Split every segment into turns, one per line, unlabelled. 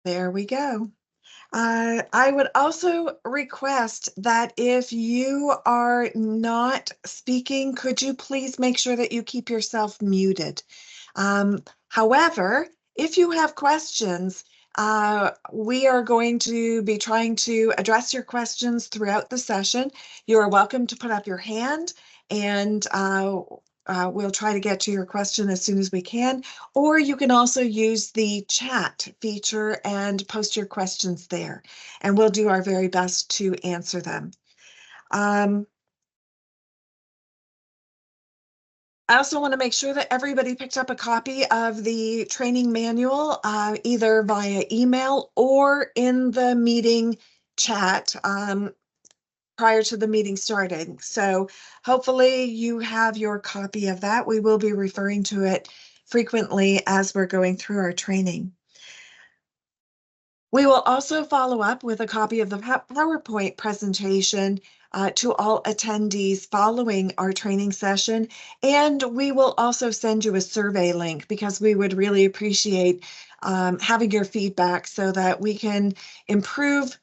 There we go. I would also request that if you are not speaking, could you please make sure that you keep yourself muted? However, if you have questions, we are going to be trying to address your questions throughout the session. You are welcome to put up your hand and we'll try to get to your question as soon as we can, or you can also use the chat feature and post your questions there, and we'll do our very best to answer them. I also want to make sure that everybody picked up a copy of the training manual, either via email or in the meeting chat prior to the meeting starting. So hopefully you have your copy of that. We will be referring to it frequently as we're going through our training. We will also follow up with a copy of the PowerPoint presentation to all attendees following our training session. And we will also send you a survey link because we would really appreciate having your feedback so that we can improve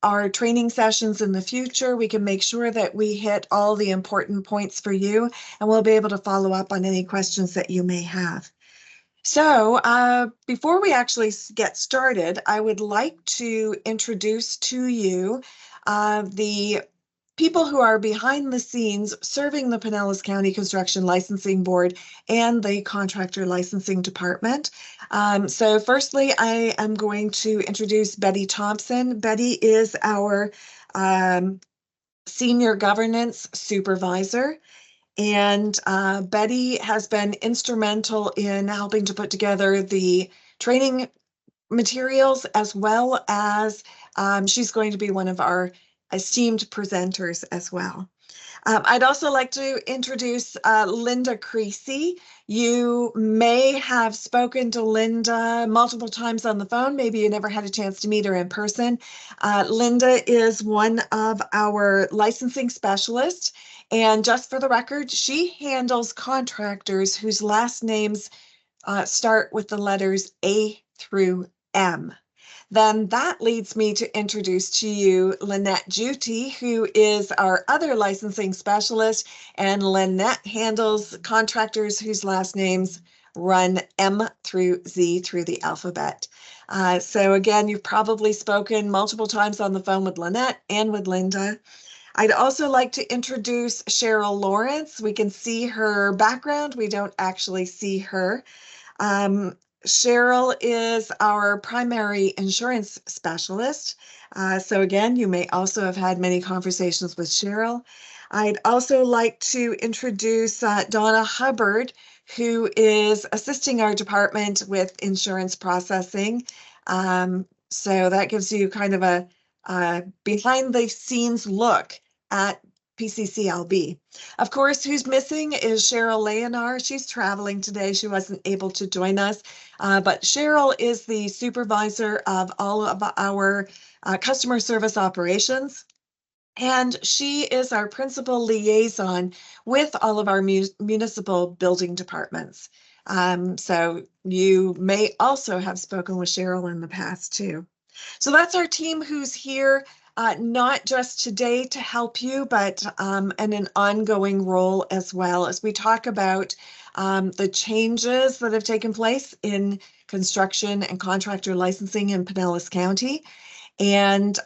our training sessions in the future. We can make sure that we hit all the important points for you, and we'll be able to follow up on any questions that you may have. So before we actually get started, I would like to introduce to you the people who are behind the scenes serving the Pinellas County Construction Licensing Board and the Contractor Licensing Department. So firstly, I am going to introduce Betty Thompson. Betty is our Senior Governance Supervisor. And Betty has been instrumental in helping to put together the training materials, as well as she's going to be one of our esteemed presenters as well. I'd also like to introduce Linda Creasy. You may have spoken to Linda multiple times on the phone. Maybe you never had a chance to meet her in person. Linda is one of our licensing specialists. And just for the record, she handles contractors whose last names start with the letters A through M. Then that leads me to introduce to you Lynette Juty, who is our other licensing specialist, and Lynette handles contractors whose last names run M through Z through the alphabet. So again, you've probably spoken multiple times on the phone with Lynette and with Linda. I'd also like to introduce Cheryl Lawrence. We can see her background. We don't actually see her. Cheryl is our primary insurance specialist. So again, you may also have had many conversations with Cheryl. I'd also like to introduce Donna Hubbard, who is assisting our department with insurance processing. So that gives you kind of a behind the scenes look at PCCLB. Of course, who's missing is Cheryl Leonar. She's traveling today. She wasn't able to join us, but Cheryl is the supervisor of all of our customer service operations. And she is our principal liaison with all of our municipal building departments. So you may also have spoken with Cheryl in the past too. So that's our team who's here, not just today to help you, but in an ongoing role as well as we talk about the changes that have taken place in construction and contractor licensing in Pinellas County, and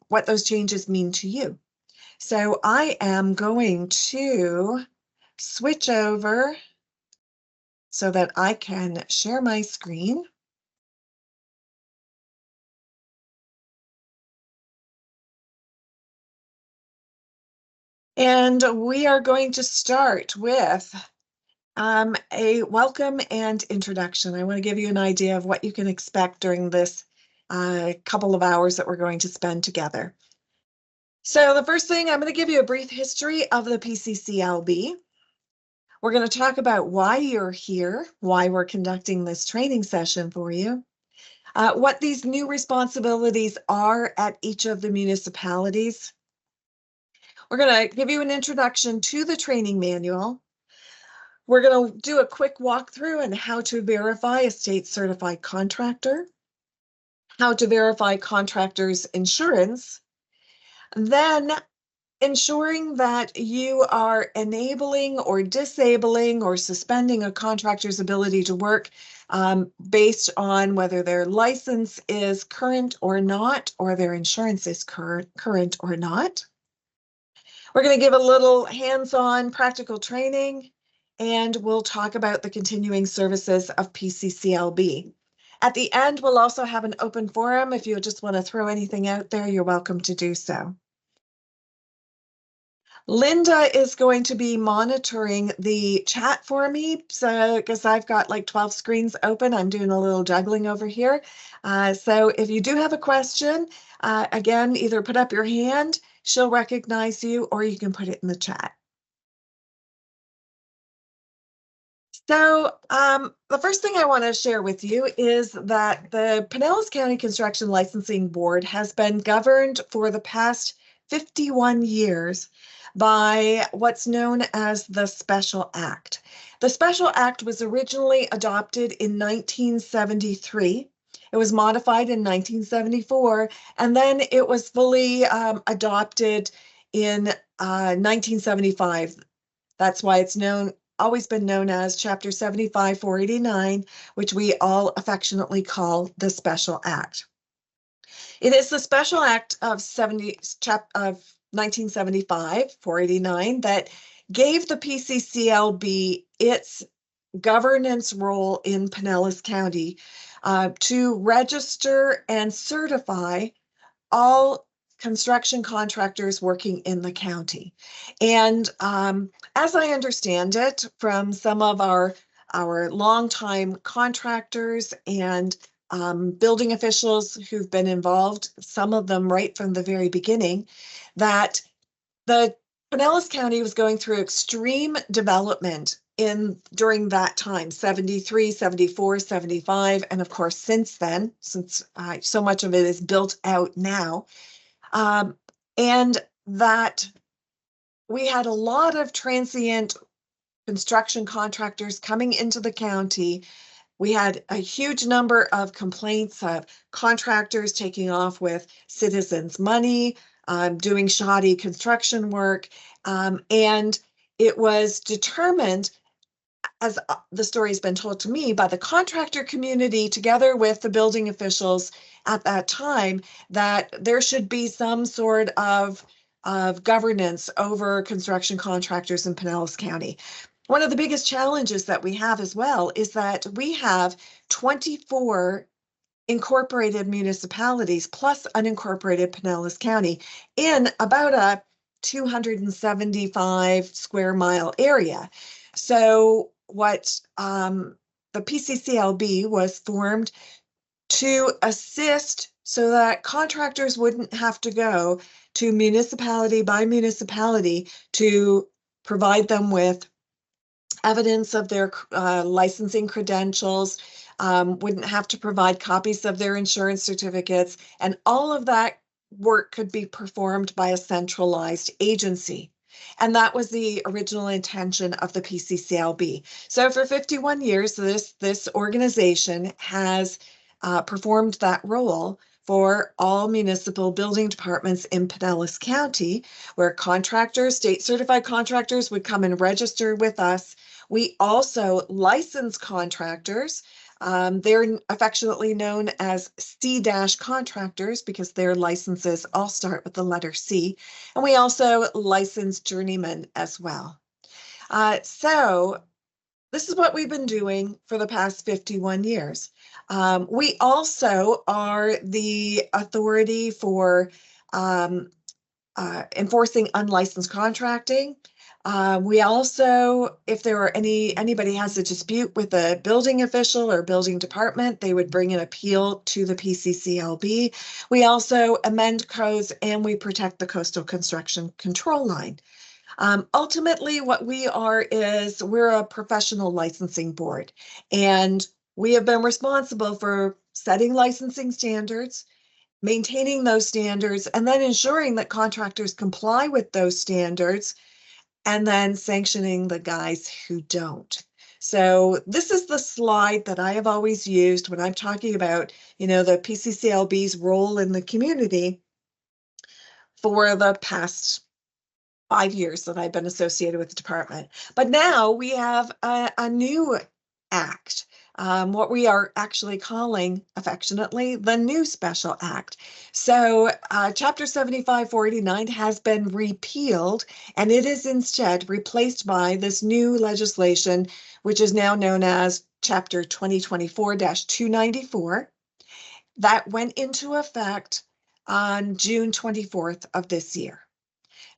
what those changes mean to you. So I am going to switch over so that I can share my screen. And we are going to start with a welcome and introduction. I want to give you an idea of what you can expect during this couple of hours that we're going to spend together. So the first thing, I'm going to give you a brief history of the PCCLB. We're going to talk about why you're here, why we're conducting this training session for you, what these new responsibilities are at each of the municipalities. We're going to give you an introduction to the training manual. We're going to do a quick walkthrough on how to verify a state certified contractor. how to verify contractors' insurance, then ensuring that you are enabling or disabling or suspending a contractor's ability to work based on whether their license is current or not, or their insurance is current or not. We're going to give a little hands-on practical training, and we'll talk about the continuing services of PCCLB. At the end, we'll also have an open forum. If you just want to throw anything out there, you're welcome to do so. Linda is going to be monitoring the chat for me, so because I've got like 12 screens open, I'm doing a little juggling over here. So if you do have a question, again, either put up your hand, she'll recognize you, or you can put it in the chat. So the first thing I want to share with you is that the Pinellas County Construction Licensing Board has been governed for the past 51 years by what's known as the Special Act. The Special Act was originally adopted in 1973. It was modified in 1974, and then it was fully adopted in 1975. That's why it's always been known as Chapter 75 489, which we all affectionately call the Special Act. It is the Special Act of 1975 489 that gave the PCCLB its governance role in Pinellas County to register and certify all construction contractors working in the county. And as I understand it from some of our longtime contractors and building officials who've been involved, some of them right from the very beginning, that the Pinellas County was going through extreme development during that time, 73, 74, 75, and of course since then, since so much of it is built out now, and that we had a lot of transient construction contractors coming into the county. We had a huge number of complaints of contractors taking off with citizens' money, doing shoddy construction work, and it was determined, as the story has been told to me, by the contractor community together with the building officials at that time, that there should be some sort of governance over construction contractors in Pinellas County. One of the biggest challenges that we have as well is that we have 24 incorporated municipalities plus unincorporated Pinellas County in about a 275 square mile area. So what the PCCLB was formed to assist so that contractors wouldn't have to go to municipality by municipality to provide them with evidence of their licensing credentials, wouldn't have to provide copies of their insurance certificates, and all of that work could be performed by a centralized agency. And that was the original intention of the PCCLB. So for 51 years, this organization has performed that role for all municipal building departments in Pinellas County, where contractors, state certified contractors, would come and register with us. We also license contractors. They're affectionately known as C-contractors because their licenses all start with the letter C. And we also license journeymen as well. So this is what we've been doing for the past 51 years. We also are the authority for enforcing unlicensed contracting. We also, if there are anybody has a dispute with a building official or building department, they would bring an appeal to the PCCLB. We also amend codes and we protect the coastal construction control line. Ultimately, what we are is we're a professional licensing board, and we have been responsible for setting licensing standards, maintaining those standards, and then ensuring that contractors comply with those standards, and then sanctioning the guys who don't. So this is the slide that I have always used when I'm talking about, the PCCLB's role in the community for the past 5 years that I've been associated with the department. But now we have a new act, what we are actually calling affectionately the new special act. So Chapter 7549 has been repealed, and it is instead replaced by this new legislation, which is now known as Chapter 2024-294, that went into effect on June 24th of this year.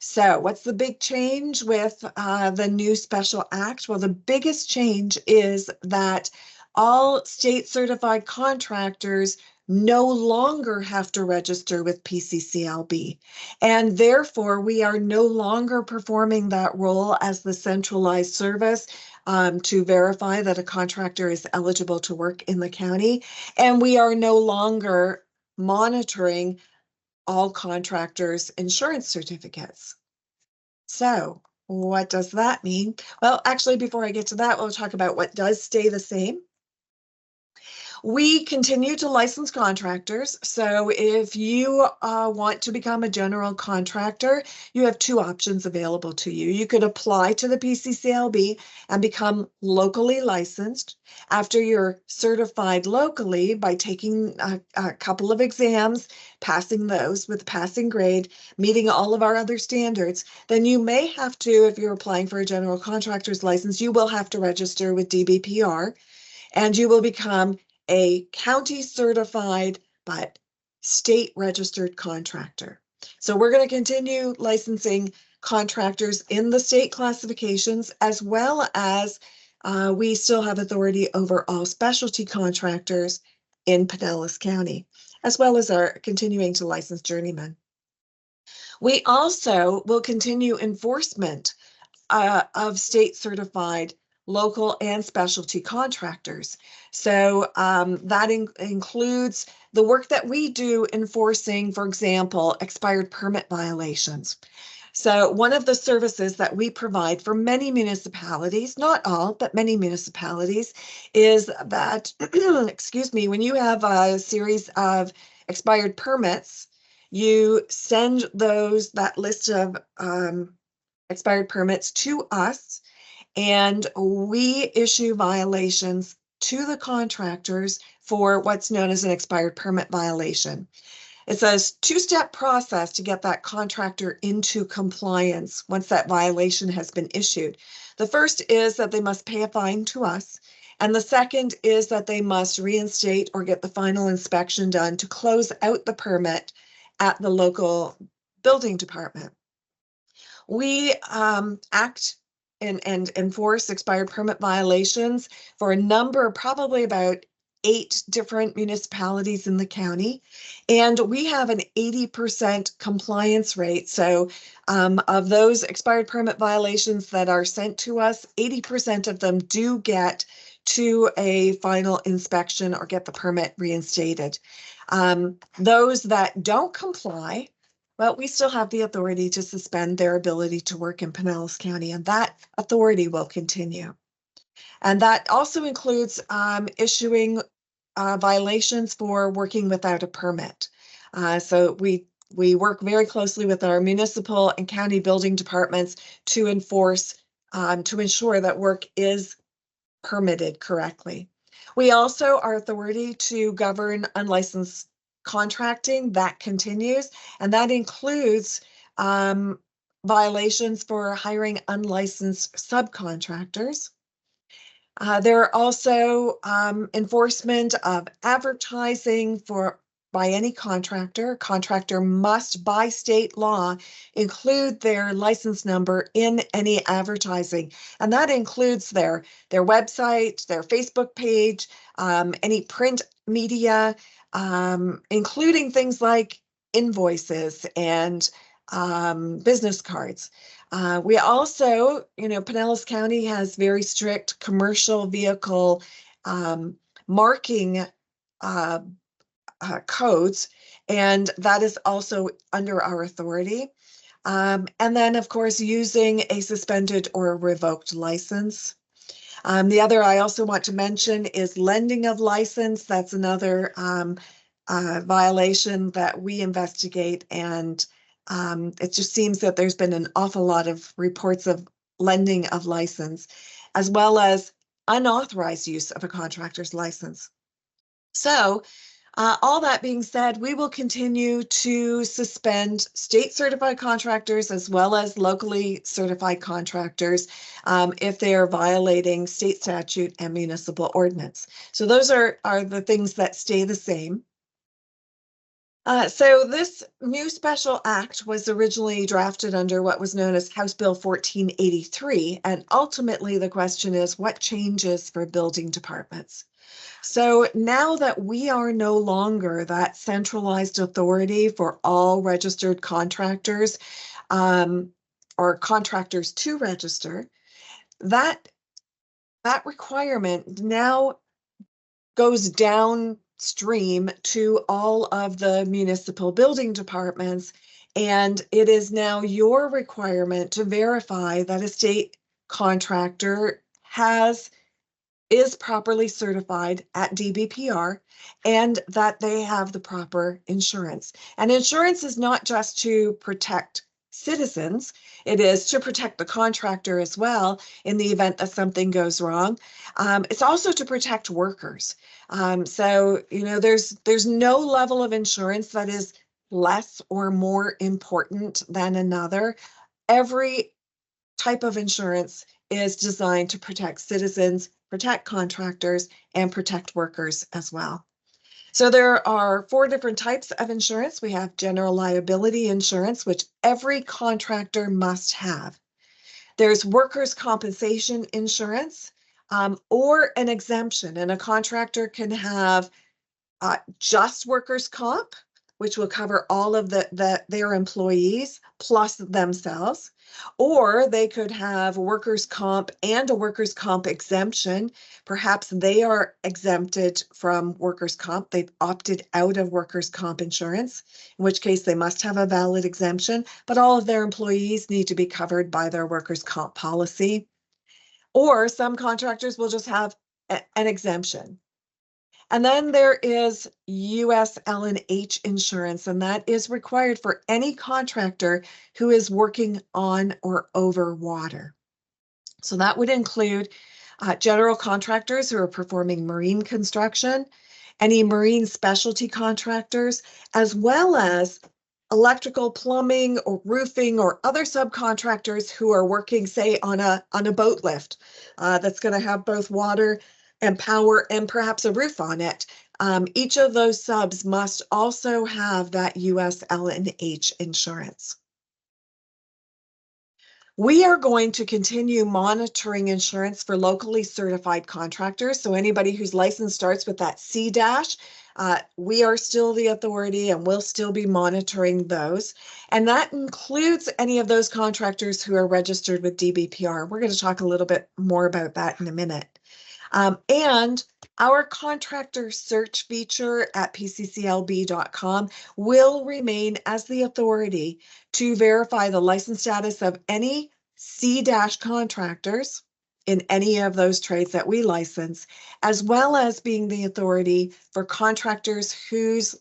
So what's the big change with the new special act? Well, the biggest change is that all state certified contractors no longer have to register with PCCLB. And therefore, we are no longer performing that role as the centralized service to verify that a contractor is eligible to work in the county. And we are no longer monitoring all contractors' insurance certificates. So what does that mean? Well, actually, before I get to that, we'll talk about what does stay the same. We continue to license contractors. So if you want to become a general contractor, you have two options available to you. You could apply to the PCCLB and become locally licensed. After you're certified locally by taking a couple of exams, passing those with a passing grade, meeting all of our other standards, then you may have to, if you're applying for a general contractor's license, you will have to register with DBPR, and you will become a county certified but state registered contractor. So we're going to continue licensing contractors in the state classifications, as well as we still have authority over all specialty contractors in Pinellas County, as well as our continuing to license journeymen. We also will continue enforcement of state certified local and specialty contractors. So that includes the work that we do enforcing, for example, expired permit violations. So one of the services that we provide for many municipalities, not all, but many municipalities, is that, excuse me, when you have a series of expired permits, you send that list of expired permits to us, and we issue violations to the contractors for what's known as an expired permit violation. It's a two-step process to get that contractor into compliance once that violation has been issued. The first is that they must pay a fine to us, and the second is that they must reinstate or get the final inspection done to close out the permit at the local building department. We act and enforce expired permit violations for a number, probably about 8 different municipalities in the county, and we have an 80% compliance rate. So of those expired permit violations that are sent to us, 80% of them do get to a final inspection or get the permit reinstated. Those that don't comply, well, we still have the authority to suspend their ability to work in Pinellas County, and that authority will continue. And that also includes issuing violations for working without a permit. So we work very closely with our municipal and county building departments to enforce, to ensure that work is permitted correctly. We also are authority to govern unlicensed contracting. That continues, and that includes violations for hiring unlicensed subcontractors. There are also enforcement of advertising by any contractor. Contractor must, by state law, include their license number in any advertising, and that includes their website, their Facebook page, any print media, including things like invoices and business cards. We also, Pinellas County has very strict commercial vehicle marking codes, and that is also under our authority. And then, of course, using a suspended or revoked license. The other I also want to mention is lending of license. That's another violation that we investigate, and it just seems that there's been an awful lot of reports of lending of license, as well as unauthorized use of a contractor's license. So, all that being said, we will continue to suspend state certified contractors as well as locally certified contractors if they are violating state statute and municipal ordinance. So those are the things that stay the same. So this new special act was originally drafted under what was known as House Bill 1483, and ultimately the question is what changes for building departments? So now that we are no longer that centralized authority for all registered contractors or contractors to register, that requirement now goes downstream to all of the municipal building departments, and it is now your requirement to verify that a state contractor is properly certified at DBPR and that they have the proper insurance. And insurance is not just to protect citizens, it is to protect the contractor as well in the event that something goes wrong. It's also to protect workers. So, you know, there's no level of insurance that is less or more important than another. Every type of insurance is designed to protect citizens, protect contractors, and protect workers as well. So there are 4 different types of insurance. We have general liability insurance, which every contractor must have. There's workers' compensation insurance, or an exemption, and a contractor can have just workers' comp, which will cover all of their employees plus themselves, or they could have workers' comp and a workers' comp exemption. Perhaps they are exempted from workers' comp. They've opted out of workers' comp insurance, in which case they must have a valid exemption, but all of their employees need to be covered by their workers' comp policy. Or some contractors will just have an exemption. And then there is US L&H insurance, and that is required for any contractor who is working on or over water. So that would include general contractors who are performing marine construction, any marine specialty contractors, as well as electrical, plumbing, or roofing, or other subcontractors who are working, say, on a boat lift that's going to have both water and power and perhaps a roof on it. Each of those subs must also have that US L&H insurance. We are going to continue monitoring insurance for locally certified contractors. So anybody whose license starts with that C dash, we are still the authority and we'll still be monitoring those. And that includes any of those contractors who are registered with DBPR. We're going to talk a little bit more about that in a minute. And our contractor search feature at pcclb.com will remain as the authority to verify the license status of any C- contractors in any of those trades that we license, as well as being the authority for contractors whose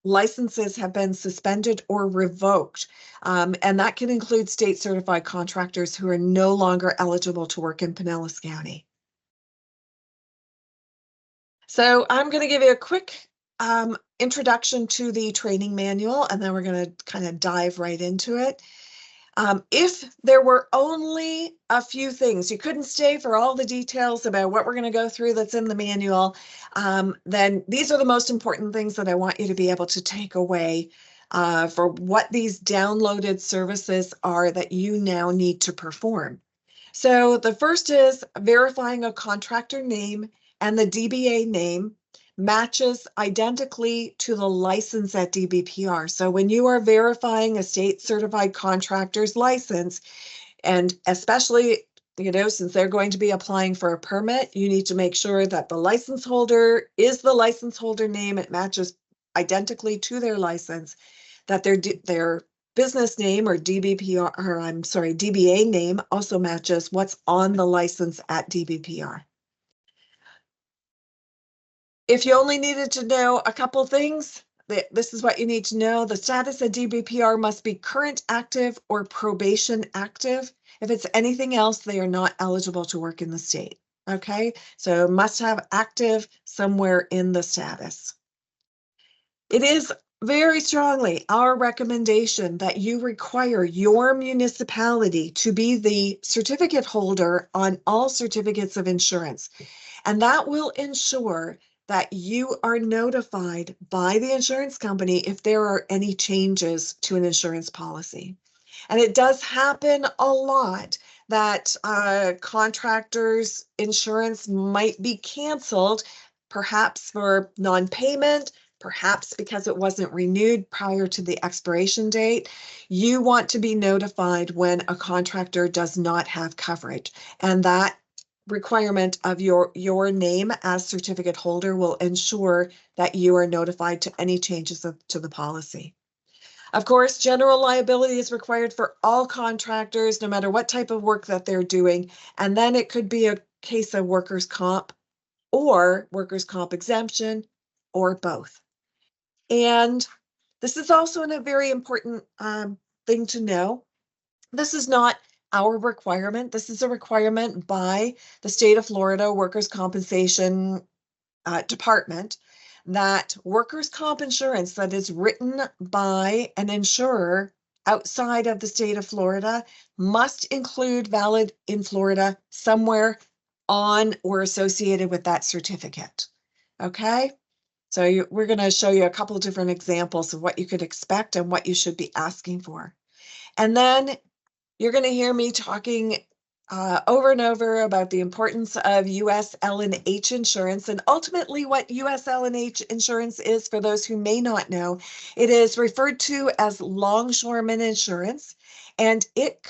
licenses have been suspended or revoked. And that can include state certified contractors who are no longer eligible to work in Pinellas County. So I'm going to give you a quick introduction to the training manual, and then we're going to kind of dive right into it. If there were only a few things, you couldn't stay for all the details about what we're going to go through that's in the manual, then these are the most important things that I want you to be able to take away for what these downloaded services are that you now need to perform. So the first is verifying a contractor name and the DBA name matches identically to the license at DBPR. So when you are verifying a state certified contractor's license, and especially, you know, since they're going to be applying for a permit, you need to make sure that the license holder is the license holder name. It matches identically to their license, that their business name or DBPR, or I'm sorry, DBA name also matches what's on the license at DBPR. If you only needed to know a couple things, this is what you need to know. The status of DBPR must be current active or probation active. If it's anything else, they are not eligible to work in the state. Okay, so must have active somewhere in the status. It is very strongly our recommendation that you require your municipality to be the certificate holder on all certificates of insurance. And that will ensure that you are notified by the insurance company if there are any changes to an insurance policy. And it does happen a lot that contractors' insurance might be canceled, perhaps for non-payment, perhaps because it wasn't renewed prior to the expiration date. You want to be notified when a contractor does not have coverage, and that requirement of your name as certificate holder will ensure that you are notified to any changes to the policy. Of course, general liability is required for all contractors, no matter what type of work that they're doing. And then it could be a case of workers' comp or workers' comp exemption or both. And this is also a very important thing to know. This is not our requirement. This is a requirement by the state of Florida Workers' Compensation Department that workers' comp insurance that is written by an insurer outside of the state of Florida must include valid in Florida somewhere on or associated with that certificate. Okay, so we're going to show you a couple of different examples of what you could expect and what you should be asking for. And then you're going to hear me talking over and over about the importance of US L&H insurance, and ultimately what US L&H insurance is, for those who may not know. It is referred to as longshoreman insurance, and it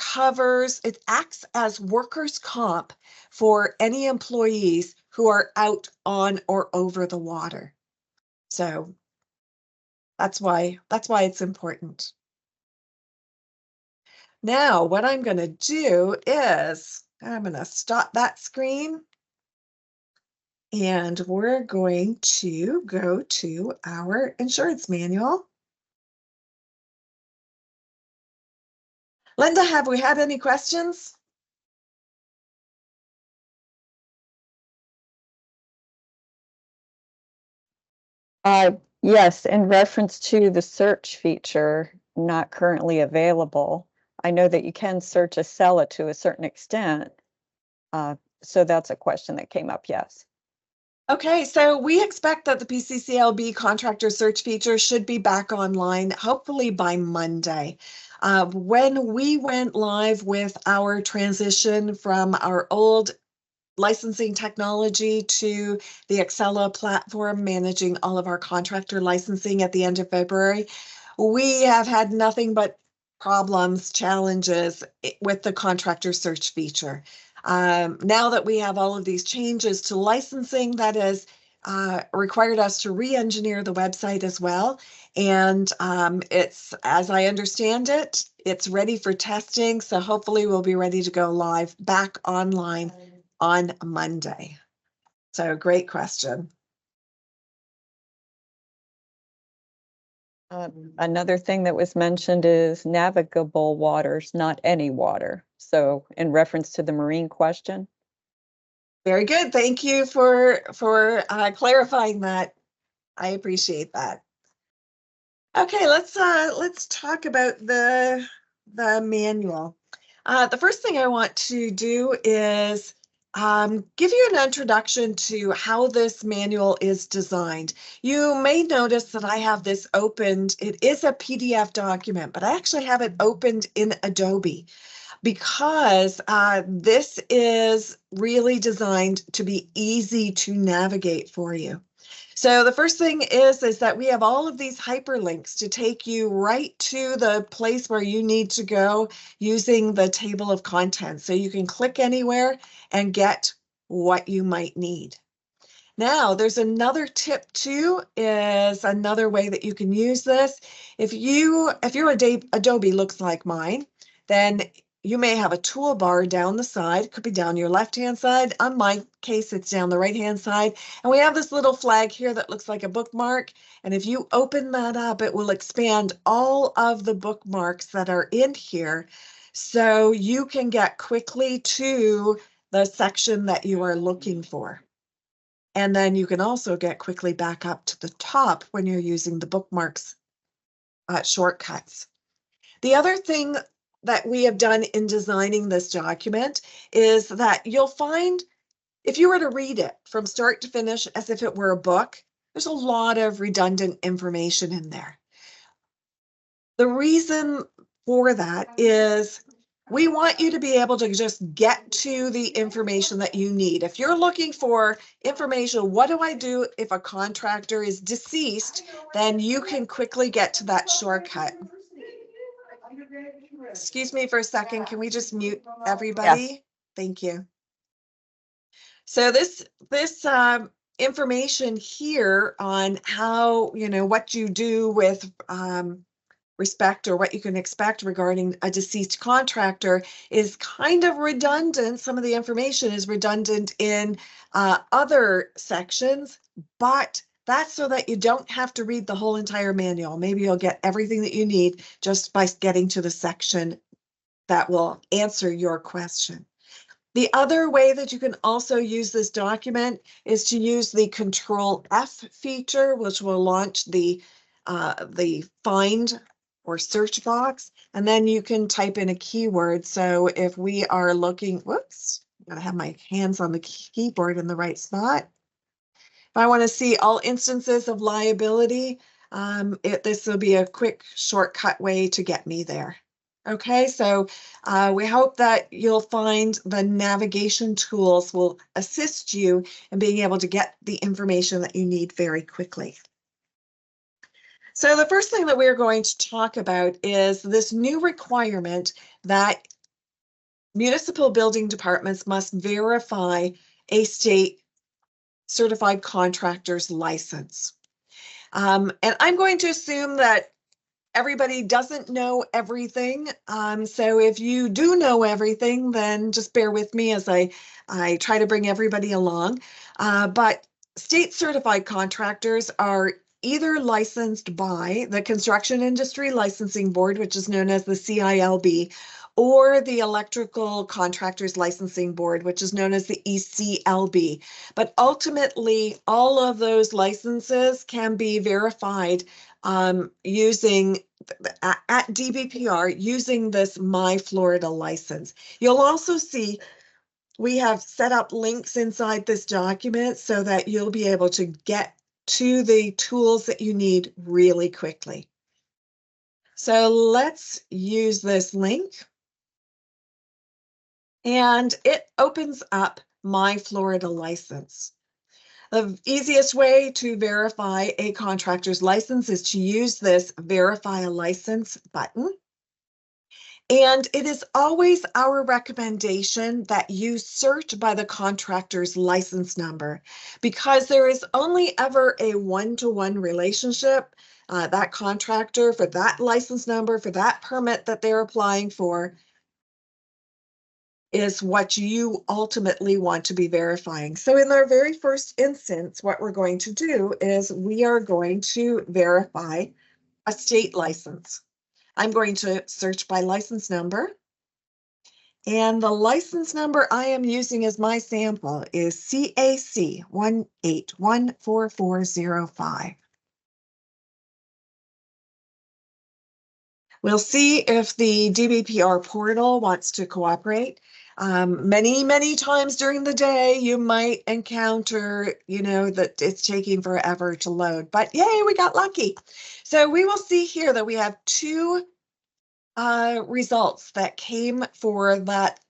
acts as workers' comp for any employees who are out on or over the water. So that's why it's important. Now, what I'm going to do is I'm going to stop that screen, and we're going to go to our insurance manual. Linda, have we had any questions?
Yes, in reference to the search feature not currently available, I know that you can search a seller to a certain extent. So that's a question that came up, yes.
Okay, so we expect that the PCCLB contractor search feature should be back online, hopefully by Monday. When we went live with our transition from our old licensing technology to the Excella platform managing all of our contractor licensing at the end of February, we have had nothing but problems, challenges with the contractor search feature. Now that we have all of these changes to licensing, that has required us to re-engineer the website as well. And it's, as I understand it, it's ready for testing. So hopefully we'll be ready to go live back online on Monday. So great question.
Another thing that was mentioned is navigable waters, not any water. So in reference to the marine question.
Very good. Thank you for clarifying that. I appreciate that. Okay, let's talk about the manual. The first thing I want to do is give you an introduction to how this manual is designed. You may notice that I have this opened. It is a PDF document, but I actually have it opened in Adobe because this is really designed to be easy to navigate for you. So the first thing is that we have all of these hyperlinks to take you right to the place where you need to go using the table of contents. So you can click anywhere and get what you might need. Now, there's another tip too, is another way that you can use this. If your Adobe looks like mine, then you may have a toolbar down the side, could be down your left-hand side. On my case, it's down the right-hand side. And we have this little flag here that looks like a bookmark. And if you open that up, it will expand all of the bookmarks that are in here, so you can get quickly to the section that you are looking for. And then you can also get quickly back up to the top when you're using the bookmarks shortcuts. The other thing that we have done in designing this document is that you'll find, if you were to read it from start to finish as if it were a book, there's a lot of redundant information in there. The reason for that is we want you to be able to just get to the information that you need. If you're looking for information, what do I do if a contractor is deceased, then you can quickly get to that shortcut. Excuse me for a second. Can we just mute everybody?
Yes.
Thank you. So this information here on how, what you do with respect, or what you can expect regarding a deceased contractor, is kind of redundant. Some of the information is redundant in other sections, but that's so that you don't have to read the whole entire manual. Maybe you'll get everything that you need just by getting to the section that will answer your question. The other way that you can also use this document is to use the Control F feature, which will launch the find or search box, and then you can type in a keyword. So if we are looking, whoops, I'm gonna have my hands on the keyboard in the right spot. If I want to see all instances of liability, this will be a quick shortcut way to get me there. Okay, so we hope that you'll find the navigation tools will assist you in being able to get the information that you need very quickly. So the first thing that we're going to talk about is this new requirement that municipal building departments must verify a state certified contractor's license. And I'm going to assume that everybody doesn't know everything. So if you do know everything, then just bear with me as I try to bring everybody along. But state certified contractors are either licensed by the Construction Industry Licensing Board, which is known as the CILB, or the Electrical Contractors Licensing Board, which is known as the ECLB. But ultimately, all of those licenses can be verified using at DBPR using this My Florida license. You'll also see we have set up links inside this document so that you'll be able to get to the tools that you need really quickly. So let's use this link. And it opens up My Florida license. The easiest way to verify a contractor's license is to use this Verify a License button. And it is always our recommendation that you search by the contractor's license number, because there is only ever a one-to-one relationship. That contractor, for that license number, for that permit that they're applying for, is what you ultimately want to be verifying. So in our very first instance, what we're going to do is we are going to verify a state license. I'm going to search by license number. And the license number I am using as my sample is CAC 1814405. We'll see if the DBPR portal wants to cooperate. Many times during the day, you might encounter, that it's taking forever to load, but yay, we got lucky. So we will see here that we have two results that came for that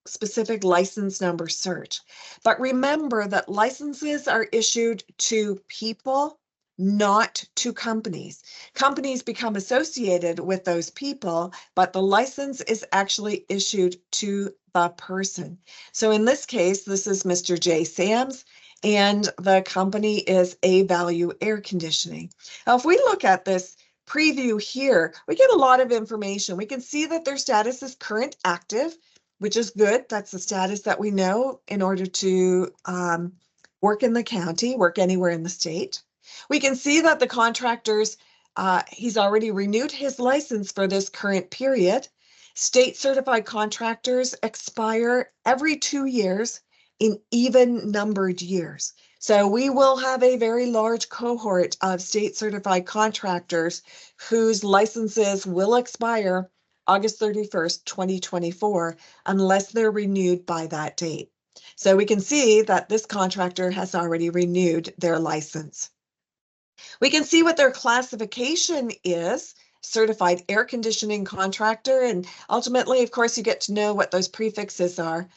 specific license number search. But remember that licenses are issued to people, not to companies. Companies become associated with those people, but the license is actually issued to the person. So in this case, this is Mr. J. Sams, and the company is A Value Air Conditioning. Now, if we look at this preview here, we get a lot of information. We can see that their status is current active, which is good. That's the status that we know in order to work in the county, work anywhere in the state. We can see that the contractors, he's already renewed his license for this current period. State certified contractors expire every 2 years in even numbered years. So we will have a very large cohort of state certified contractors whose licenses will expire August 31st, 2024, unless they're renewed by that date. So we can see that this contractor has already renewed their license. We can see what their classification is, certified air conditioning contractor, and ultimately, of course, you get to know what those prefixes are.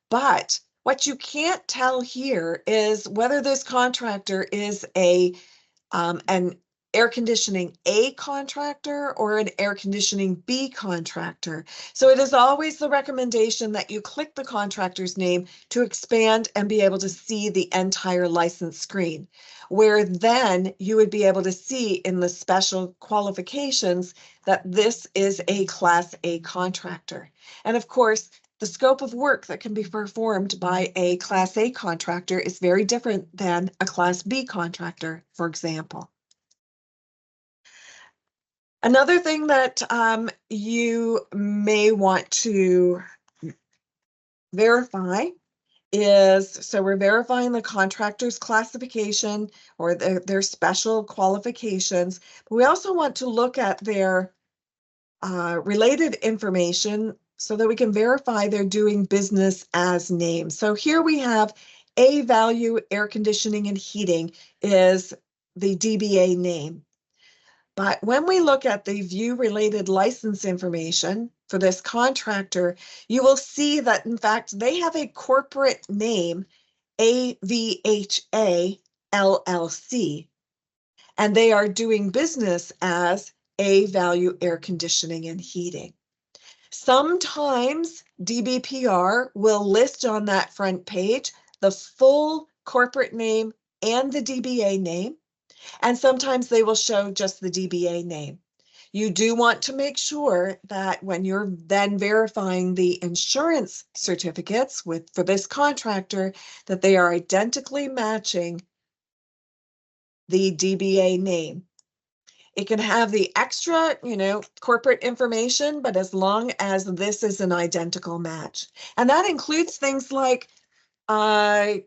But what you can't tell here is whether this contractor is an air conditioning A contractor or an air conditioning B contractor. So it is always the recommendation that you click the contractor's name to expand and be able to see the entire license screen, where then you would be able to see in the special qualifications that this is a Class A contractor. And of course, the scope of work that can be performed by a Class A contractor is very different than a Class B contractor, for example. Another thing that you may want to verify is, so we're verifying the contractor's classification or their special qualifications, but we also want to look at their related information so that we can verify they're doing business as named. So here we have A Value Air Conditioning and Heating is the DBA name. But when we look at the view related license information for this contractor, you will see that in fact they have a corporate name, AVHA LLC, and they are doing business as A Value Air Conditioning and Heating. Sometimes DBPR will list on that front page the full corporate name and the DBA name, and sometimes they will show just the DBA name. You do want to make sure that when you're then verifying the insurance certificates for this contractor, that they are identically matching the DBA name. It can have the extra, corporate information, but as long as this is an identical match. And that includes things like A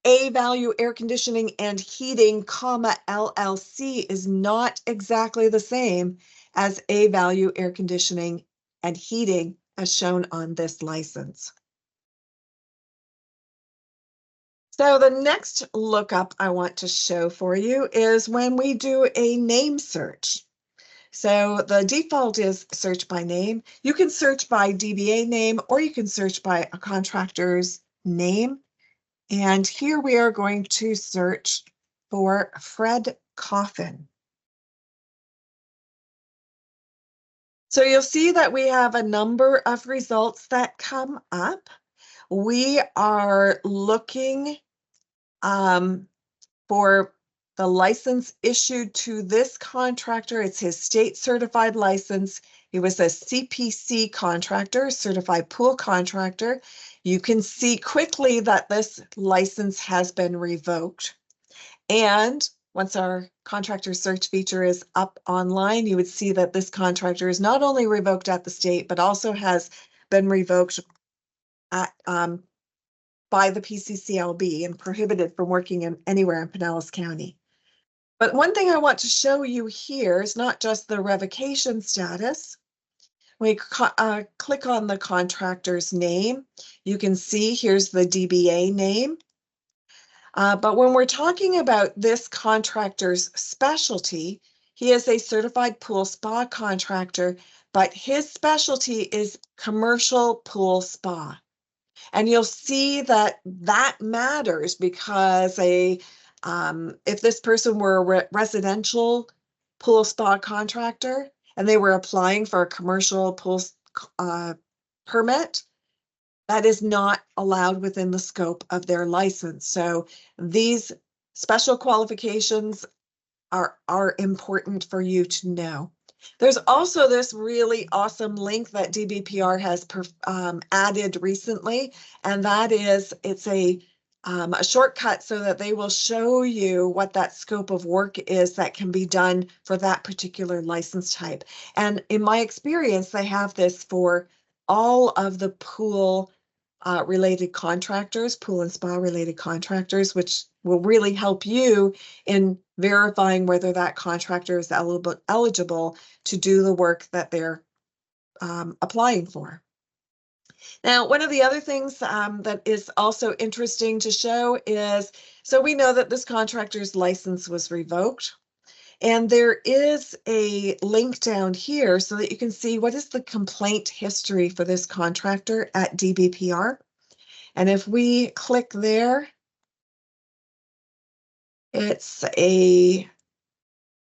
Value Air Conditioning and Heating, LLC is not exactly the same as A Value Air Conditioning and Heating as shown on this license. So the next lookup I want to show for you is when we do a name search. So the default is search by name. You can search by DBA name or you can search by a contractor's name. And here we are going to search for Fred Coffin. So you'll see that we have a number of results that come up. We are looking for the license issued to this contractor. It's his state certified license. He was a CPC contractor, certified pool contractor. You can see quickly that this license has been revoked. And once our contractor search feature is up online, you would see that this contractor is not only revoked at the state, but also has been revoked at, by the PCCLB and prohibited from working anywhere in Pinellas County. But one thing I want to show you here is not just the revocation status. When we click on the contractor's name, you can see here's the DBA name. But when we're talking about this contractor's specialty, he is a certified pool spa contractor, but his specialty is commercial pool spa. And you'll see that that matters because if this person were a residential pool spa contractor and they were applying for a commercial pool permit, that is not allowed within the scope of their license. So these special qualifications are important for you to know. There's also this really awesome link that DBPR has added recently, and that is it's a shortcut so that they will show you what that scope of work is that can be done for that particular license type. And in my experience, they have this for all of the pool related contractors, pool and spa related contractors, which will really help you in verifying whether that contractor is eligible to do the work that they're applying for. Now, one of the other things that is also interesting to show is, so we know that this contractor's license was revoked. And there is a link down here so that you can see what is the complaint history for this contractor at DBPR. And if we click there, it's a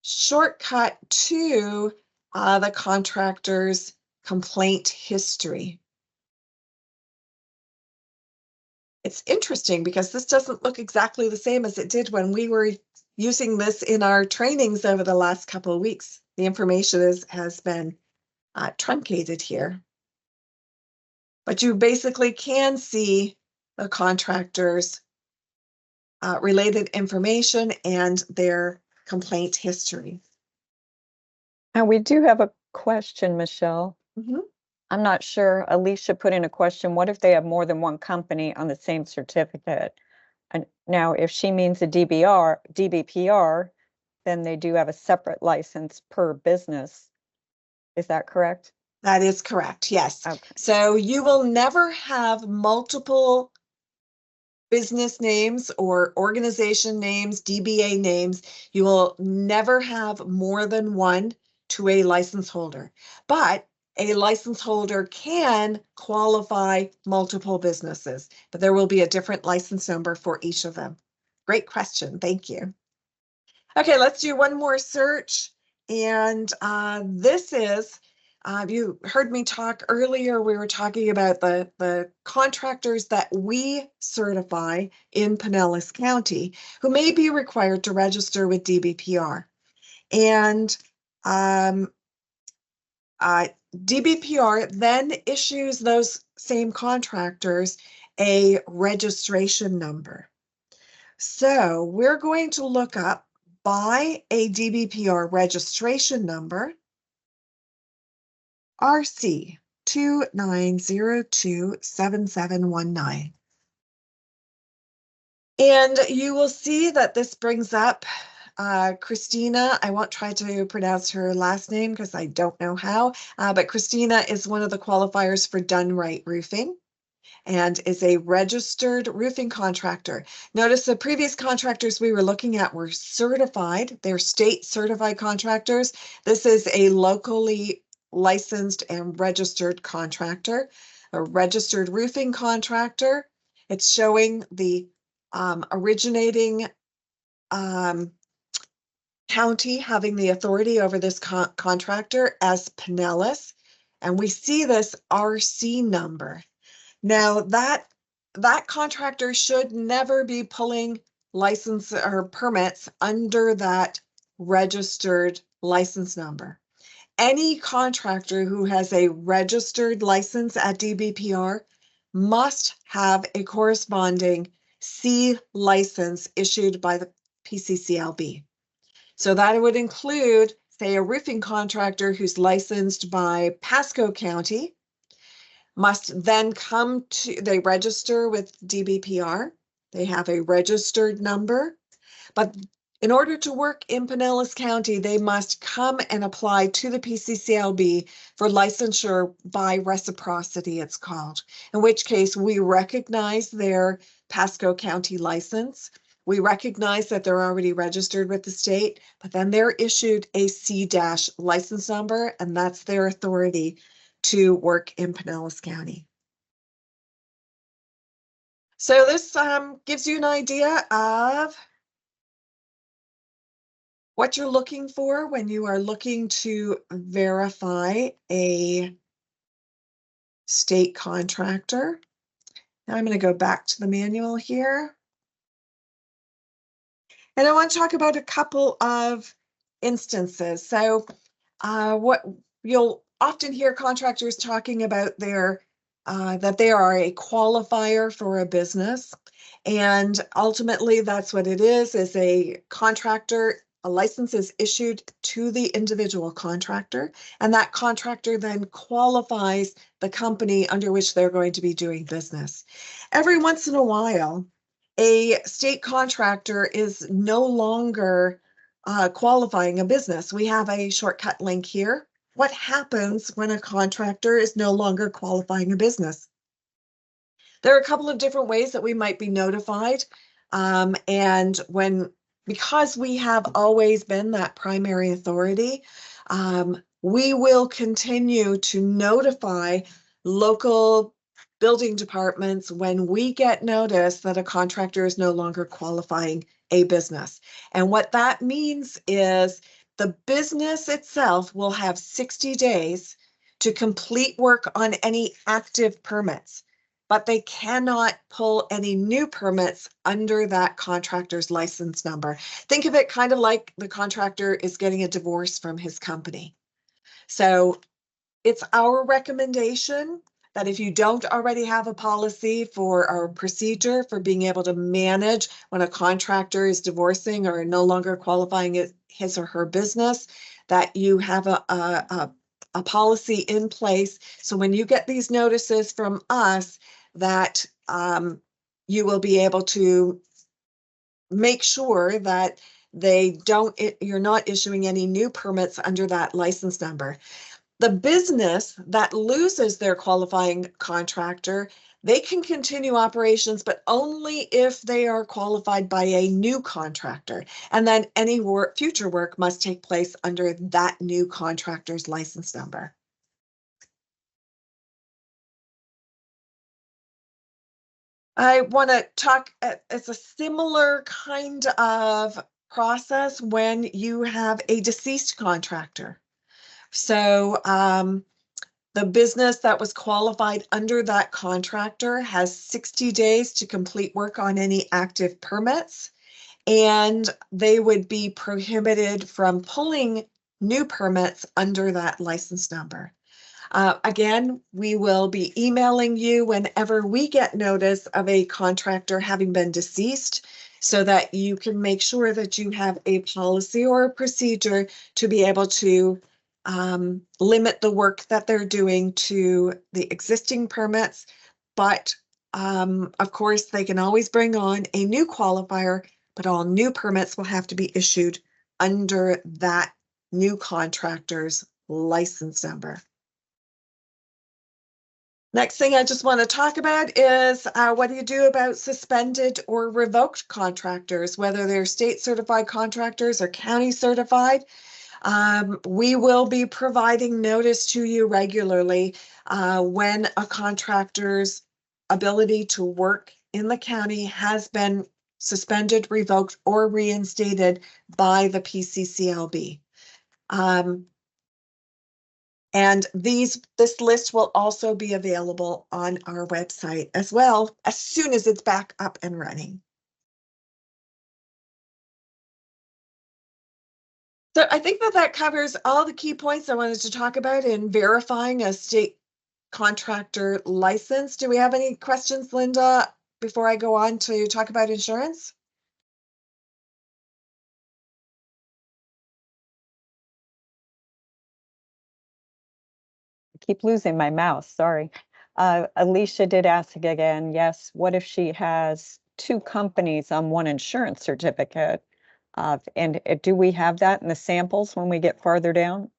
shortcut to the contractor's complaint history. It's interesting because this doesn't look exactly the same as it did when we were using this in our trainings over the last couple of weeks. The information has been truncated here. But you basically can see the contractor's related information and their complaint history.
And we do have a question, Michelle.
Mm-hmm.
I'm not sure. Alicia put in a question. What if they have more than one company on the same certificate? And now, if she means a DBPR, then they do have a separate license per business. Is that correct?
That is correct, yes.
Okay.
So you will never have multiple business names or organization names, DBA names. You will never have more than one to a license holder. But a license holder can qualify multiple businesses, but there will be a different license number for each of them. Great question. Thank you. Okay, let's do one more search. And this is, you heard me talk earlier, we were talking about the contractors that we certify in Pinellas County who may be required to register with DBPR. And DBPR then issues those same contractors a registration number. So we're going to look up by a DBPR registration number, RC 29027719. And you will see that this brings up Christina. I won't try to pronounce her last name because I don't know how, but Christina is one of the qualifiers for Done Right Roofing and is a registered roofing contractor. Notice the previous contractors we were looking at were certified. They're state certified contractors. This is a locally licensed and registered contractor, a registered roofing contractor. It's showing the originating county having the authority over this contractor as Pinellas. And we see this RC number. Now that contractor should never be pulling license or permits under that registered license number. Any contractor who has a registered license at DBPR must have a corresponding C license issued by the PCCLB. So that would include, say, a roofing contractor who's licensed by Pasco County must then they register with DBPR. They have a registered number, but in order to work in Pinellas County, they must come and apply to the PCCLB for licensure by reciprocity, it's called, in which case we recognize their Pasco County license. We recognize that they're already registered with the state, but then they're issued a C- license number, and that's their authority to work in Pinellas County. So this gives you an idea of what you're looking for when you are looking to verify a state contractor. Now I'm going to go back to the manual here. And I want to talk about a couple of instances. So what you'll often hear contractors talking about that they are a qualifier for a business. And ultimately that's what it is a contractor. A license is issued to the individual contractor, and that contractor then qualifies the company under which they're going to be doing business. Every once in a while, a state contractor is no longer qualifying a business. We have a shortcut link here. What happens when a contractor is no longer qualifying a business? There are a couple of different ways that we might be notified. Because we have always been that primary authority, we will continue to notify local building departments when we get notice that a contractor is no longer qualifying a business. And what that means is the business itself will have 60 days to complete work on any active permits, but they cannot pull any new permits under that contractor's license number. Think of it kind of like the contractor is getting a divorce from his company. So it's our recommendation that if you don't already have a policy for or procedure for being able to manage when a contractor is divorcing or no longer qualifying his or her business, that you have a policy in place. So when you get these notices from us, that you will be able to make sure that you're not issuing any new permits under that license number. The business that loses their qualifying contractor, they can continue operations, but only if they are qualified by a new contractor. And then any future work must take place under that new contractor's license number. I want to talk, it's a similar kind of process when you have a deceased contractor. So the business that was qualified under that contractor has 60 days to complete work on any active permits, and they would be prohibited from pulling new permits under that license number. Again, we will be emailing you whenever we get notice of a contractor having been deceased, so that you can make sure that you have a policy or a procedure to be able to limit the work that they're doing to the existing permits. But of course, they can always bring on a new qualifier, but all new permits will have to be issued under that new contractor's license number. Next thing I just want to talk about is what do you do about suspended or revoked contractors, whether they're state certified contractors or county certified. We will be providing notice to you regularly when a contractor's ability to work in the county has been suspended, revoked, or reinstated by the PCCLB. And this list will also be available on our website as well as soon as it's back up and running. So I think that covers all the key points I wanted to talk about in verifying a state contractor license. Do we have any questions, Linda, before I go on to talk about insurance?
Keep losing my mouse, sorry. Alicia did ask again, yes, what if she has two companies on one insurance certificate? And do we have that in the samples when we get farther down?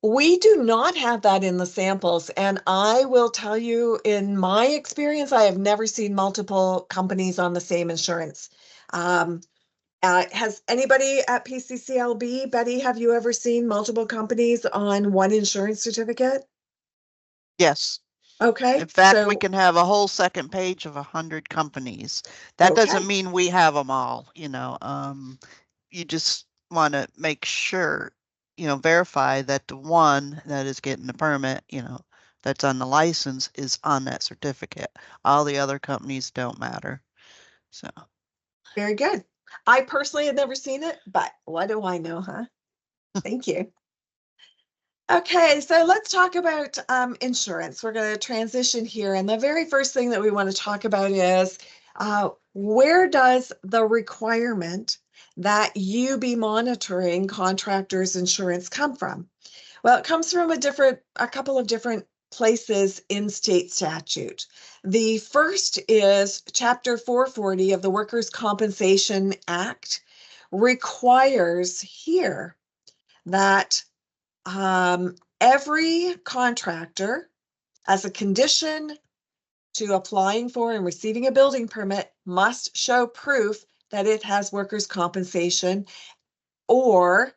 We do not have that in the samples, and I will tell you, in my experience, I have never seen multiple companies on the same insurance. Has anybody at PCCLB, Betty, have you ever seen multiple companies on one insurance certificate?
Yes.
Okay.
In fact, we can have a whole second page of 100 companies. That doesn't mean we have them all, you know. You just want to make sure, you know, verify that the one that is getting the permit, you know, that's on the license is on that certificate. All the other companies don't matter. So.
Very good. I personally had never seen it, but what do I know, huh? Thank you. Okay, so let's talk about insurance. We're going to transition here. And the very first thing that we want to talk about is where does the requirement that you be monitoring contractors' insurance come from? Well, it comes from a couple of different places in state statute. The first is Chapter 440 of the Workers' Compensation Act requires here that every contractor, as a condition to applying for and receiving a building permit, must show proof that it has workers' compensation or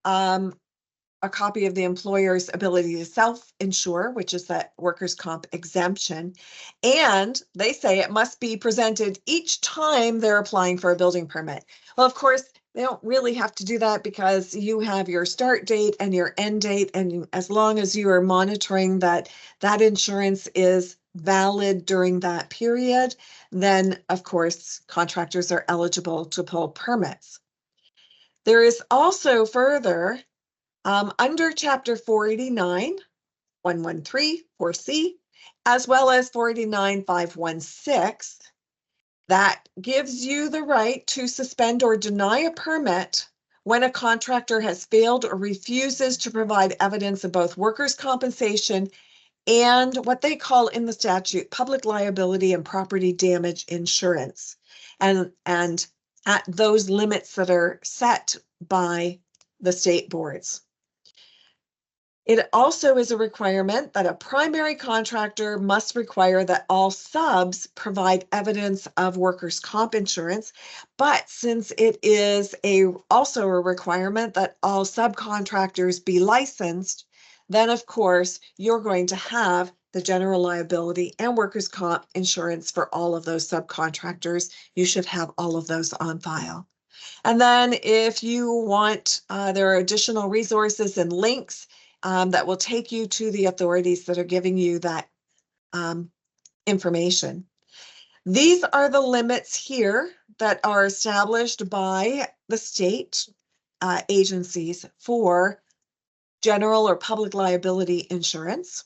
a copy of the employer's ability to self-insure, which is that workers' comp exemption. And they say it must be presented each time they're applying for a building permit. Well, of course, they don't really have to do that because you have your start date and your end date. And as long as you are monitoring that that insurance is valid during that period, then of course, contractors are eligible to pull permits. There is also further under Chapter 489, 113, 4C, as well as 489, 516, that gives you the right to suspend or deny a permit when a contractor has failed or refuses to provide evidence of both workers' compensation and what they call in the statute public liability and property damage insurance, and at those limits that are set by the state boards. It also is a requirement that a primary contractor must require that all subs provide evidence of workers' comp insurance. But since it is also a requirement that all subcontractors be licensed, then of course you're going to have the general liability and workers' comp insurance for all of those subcontractors. You should have all of those on file. And then if you want, there are additional resources and links that will take you to the authorities that are giving you that information. These are the limits here that are established by the state agencies for general or public liability insurance.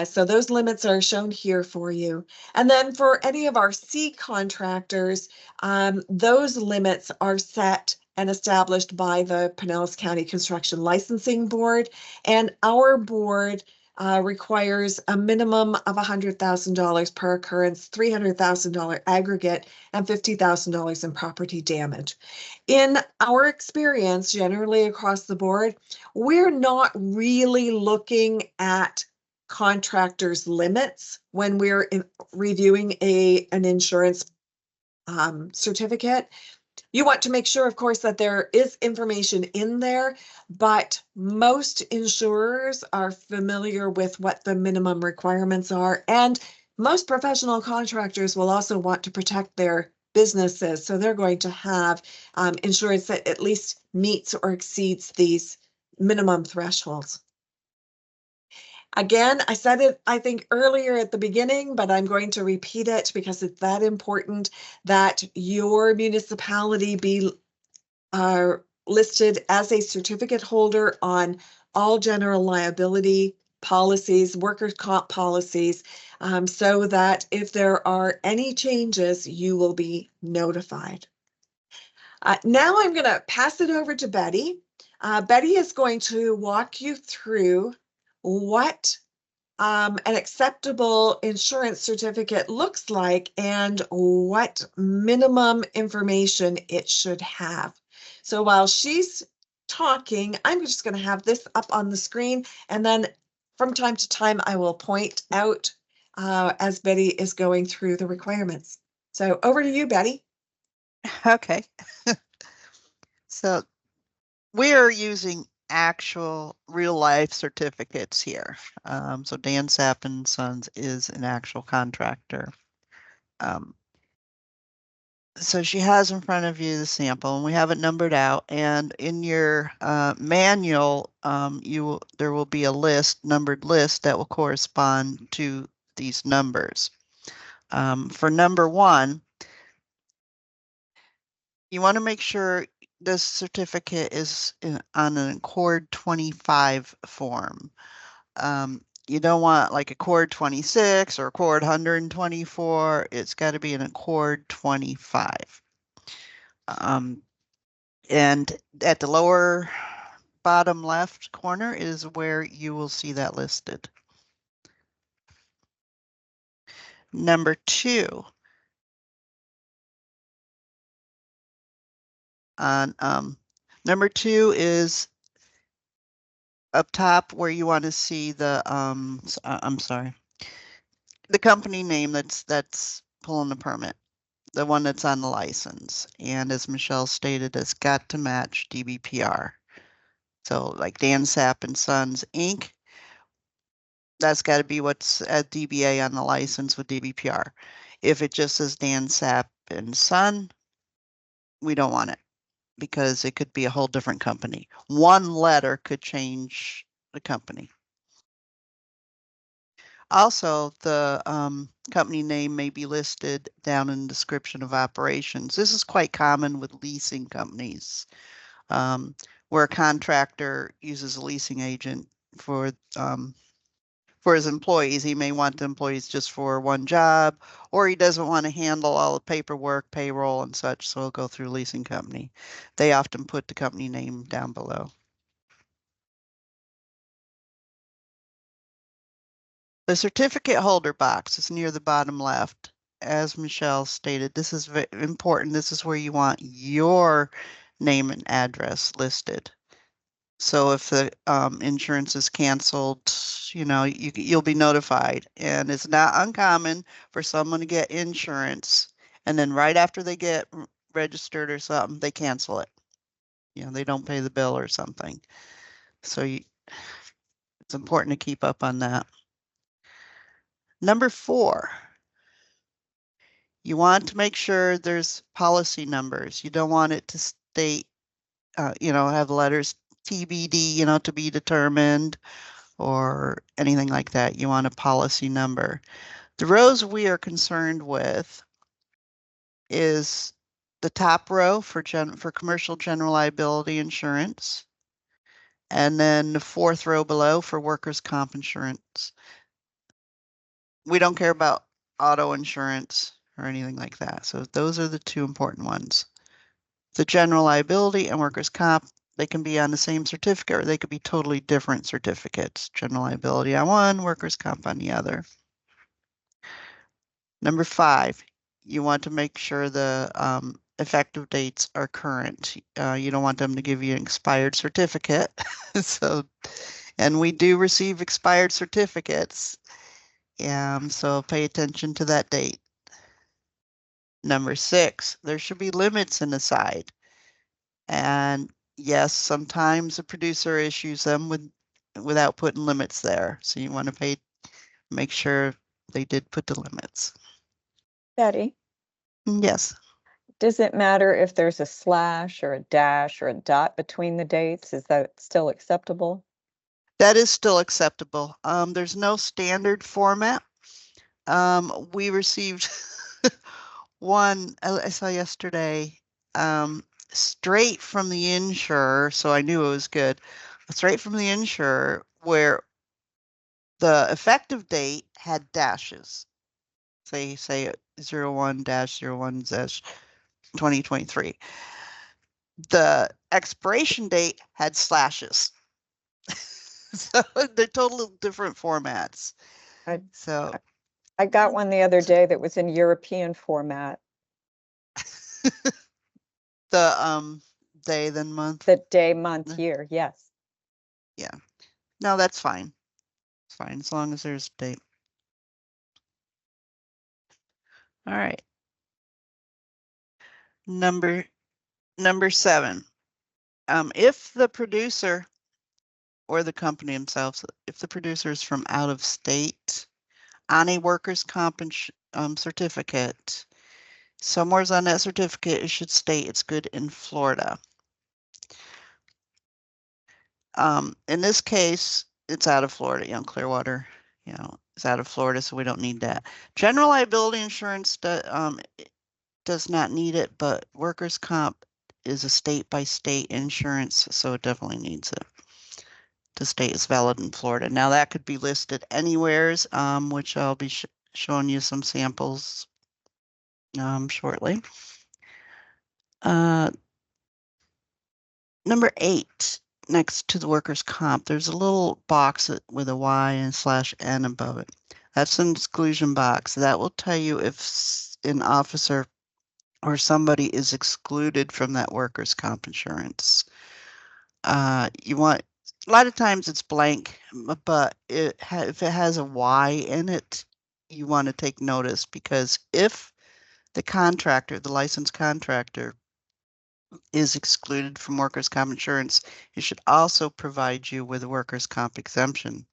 So those limits are shown here for you. And then for any of our C contractors, those limits are set and established by the Pinellas County Construction Licensing Board. And our board requires a minimum of $100,000 per occurrence, $300,000 aggregate, and $50,000 in property damage. In our experience, generally across the board, we're not really looking at contractors' limits when we're reviewing an insurance certificate. You want to make sure, of course, that there is information in there, but most insurers are familiar with what the minimum requirements are, and most professional contractors will also want to protect their businesses, so they're going to have insurance that at least meets or exceeds these minimum thresholds. Again, I said it, I think, earlier at the beginning, but I'm going to repeat it because it's that important that your municipality be listed as a certificate holder on all general liability policies, workers' comp policies, so that if there are any changes, you will be notified. Now I'm going to pass it over to Betty. Betty is going to walk you through what an acceptable insurance certificate looks like and what minimum information it should have. So while she's talking, I'm just going to have this up on the screen, and then from time to time I will point out as Betty is going through the requirements. So over to you, Betty.
Okay. So we are using actual real life certificates here. So Dan Sapp and Sons is an actual contractor. So she has in front of you the sample, and we have it numbered out. And in your manual, there will be a numbered list that will correspond to these numbers. For number 1, you want to make sure this certificate is on an Accord 25 form. You don't want like Accord 26 or Accord 124. It's got to be an Accord 25. And at the lower bottom left corner is where you will see that listed. Number 2, number 2 is up top where you want to see the I'm sorry, the company name that's pulling the permit, the one that's on the license. And as Michelle stated, it's got to match DBPR. So like Dan Sapp and Sons Inc., that's got to be what's at DBA on the license with DBPR. If it just says Dan Sapp and Son, we don't want it because it could be a whole different company. One letter could change the company. Also, the company name may be listed down in the description of operations. This is quite common with leasing companies, where a contractor uses a leasing agent for his employees. He may want the employees just for one job, or he doesn't want to handle all the paperwork, payroll, and such, so he'll go through a leasing company. They often put the company name down below. The certificate holder box is near the bottom left. As Michelle stated, this is very important. This is where you want your name and address listed. So if the insurance is canceled, you'll be notified. And it's not uncommon for someone to get insurance, and then right after they get registered or something, they cancel it. They don't pay the bill or something. So it's important to keep up on that. Number 4, you want to make sure there's policy numbers. You don't want it to state, have letters TBD, to be determined, or anything like that. You want a policy number. The rows we are concerned with is the top row for commercial general liability insurance, and then the 4th row below for workers' comp insurance. We don't care about auto insurance or anything like that. So those are the 2 important ones. The general liability and workers' comp, they can be on the same certificate, or they could be totally different certificates. General liability on one, workers' comp on the other. Number 5, you want to make sure the effective dates are current. You don't want them to give you an expired certificate. And we do receive expired certificates. So pay attention to that date. Number 6, there should be limits in the side. And yes, sometimes a producer issues them without putting limits there. So you want to make sure they did put the limits.
Betty,
Yes.
does it matter if there's a slash or a dash or a dot between the dates? Is that still acceptable?
That is still acceptable. There's no standard format. We received one I saw yesterday, straight from the insurer, so I knew it was good. Straight from the insurer, where the effective date had dashes. Say 01-01-2023. The expiration date had slashes. So they're totally different formats.
I got one the other day that was in European format.
The day, then month.
The day, month, year, yes.
Yeah. No, that's fine. It's fine as long as there's a date. All right. Number 7. If the producer or the company themselves, if the producer is from out of state on a workers' comp certificate, Somewhere's on that certificate, it should state it's good in Florida. In this case, it's out of Florida, Clearwater, it's out of Florida, so we don't need that. General liability insurance does not need it, but workers' comp is a state-by-state insurance, so it definitely needs it to state it's valid in Florida. Now that could be listed anywheres, which I'll be showing you some samples shortly. Number 8, next to the workers' comp, there's a little box with a Y and /N above it. That's an exclusion box. That will tell you if an officer or somebody is excluded from that workers' comp insurance. You want, a lot of times it's blank, but if it has a Y in it, you want to take notice, because if the contractor, the licensed contractor, is excluded from workers' comp insurance, it should also provide you with a workers' comp exemption.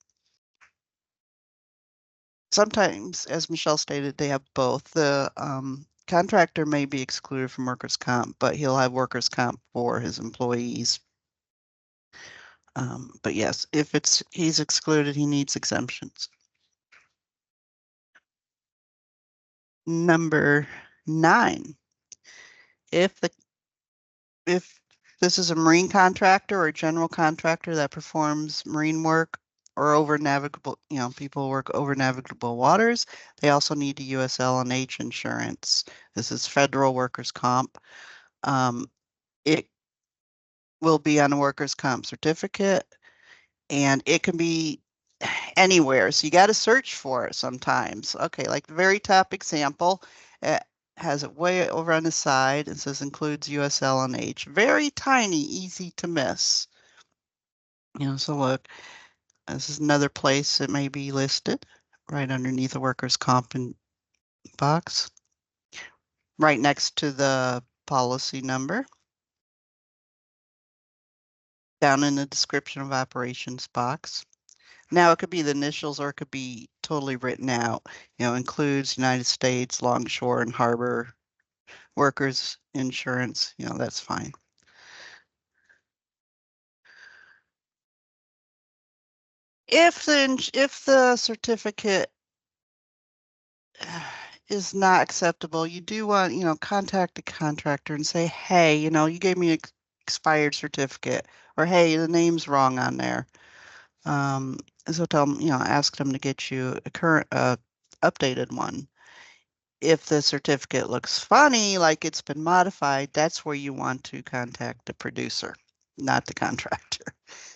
Sometimes, as Michelle stated, they have both. The contractor may be excluded from workers' comp, but he'll have workers' comp for his employees. But yes, if he's excluded, he needs exemptions. Number 9, if this is a marine contractor or a general contractor that performs marine work or over navigable, people work over navigable waters, they also need a USL&H insurance. This is federal workers' comp. It will be on a workers' comp certificate, and it can be anywhere. So you got to search for it sometimes. Okay, like the very top example, it has it way over on the side. It says includes USL&H. Very tiny, easy to miss. So look, this is another place it may be listed right underneath the workers' comp box, right next to the policy number. Down in the description of operations box. Now it could be the initials or it could be totally written out, includes United States, longshore and harbor workers insurance, that's fine. If the certificate is not acceptable, you do want, contact the contractor and say, hey, you gave me an expired certificate, or hey, the name's wrong on there. So tell them, ask them to get you a current, updated one. If the certificate looks funny, like it's been modified, that's where you want to contact the producer, not the contractor.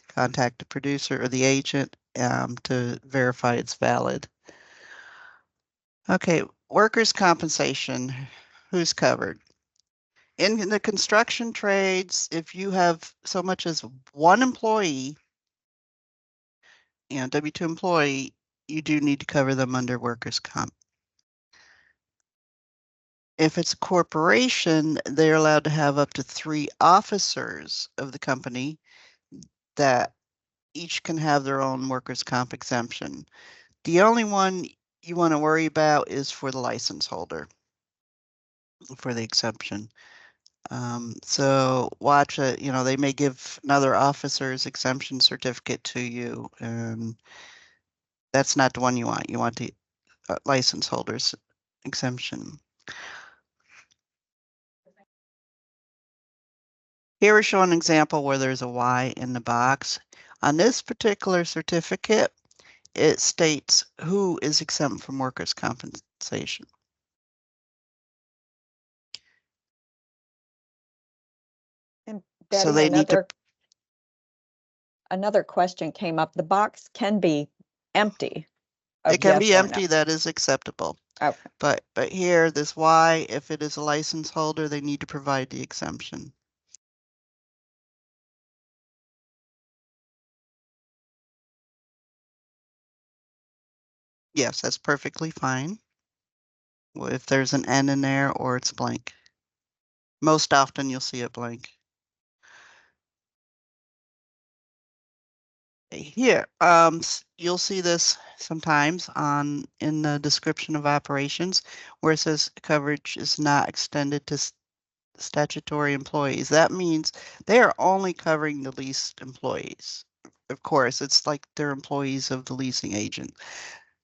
Contact the producer or the agent to verify it's valid. Okay, workers' compensation, who's covered? In the construction trades, if you have so much as one employee, W-2 employee, you do need to cover them under workers' comp. If it's a corporation, they're allowed to have up to 3 officers of the company that each can have their own workers' comp exemption. The only one you want to worry about is for the license holder for the exemption. So watch it, they may give another officer's exemption certificate to you, and that's not the one you want. You want the license holder's exemption. Here we show an example where there's a Y in the box. On this particular certificate, it states who is exempt from workers' compensation.
And
So
Betty,
they need to.
Another question came up. The box can be empty.
It can
Yes
be
or
empty,
no.
that is acceptable.
Okay.
But here, this Y, if it is a license holder, they need to provide the exemption. Yes, that's perfectly fine. If there's an N in there or it's blank. Most often you'll see it blank. Here, you'll see this sometimes in the description of operations where it says coverage is not extended to statutory employees. That means they are only covering the leased employees. Of course, it's like they're employees of the leasing agent.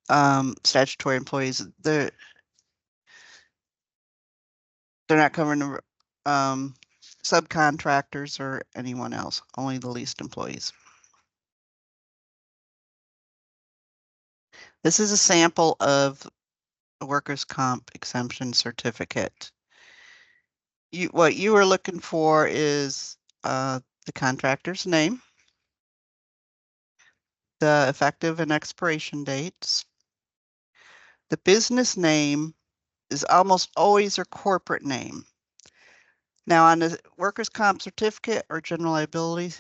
Statutory employees, they're not covering the subcontractors or anyone else, only the leased employees. This is a sample of a workers' comp exemption certificate. What you are looking for is the contractor's name, the effective and expiration dates. The business name is almost always their corporate name. Now on the workers' comp certificate or general liability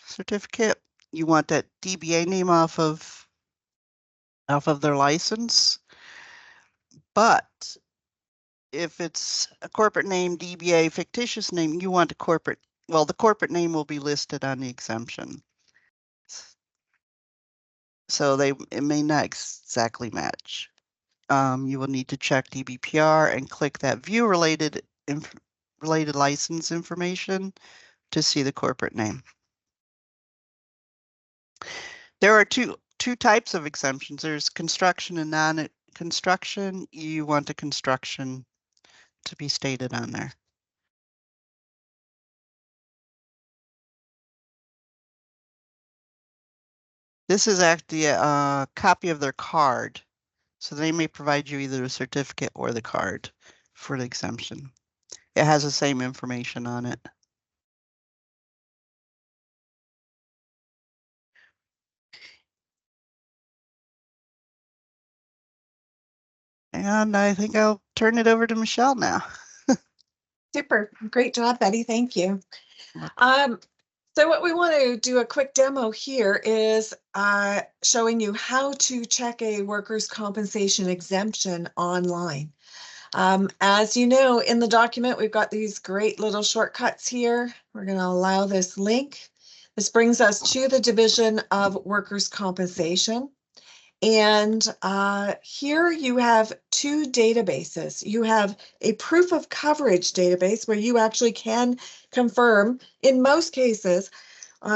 certificate, you want that DBA name off of their license. But if it's a corporate name, DBA, fictitious name, you want the corporate name will be listed on the exemption. So it may not exactly match. You will need to check DBPR and click that view related license information to see the corporate name. There are two types of exemptions. There's construction and non-construction. You want the construction to be stated on there. This is actually a copy of their card. So they may provide you either a certificate or the card for the exemption. It has the same information on it. And I think I'll turn it over to Michelle now.
Super. Great job, Betty. Thank you. So what we want to do a quick demo here is showing you how to check a workers' compensation exemption online. As you know, in the document, we've got these great little shortcuts here. We're going to allow this link. This brings us to the Division of Workers' Compensation. And here you have two databases. You have a proof of coverage database where you actually can confirm, in most cases,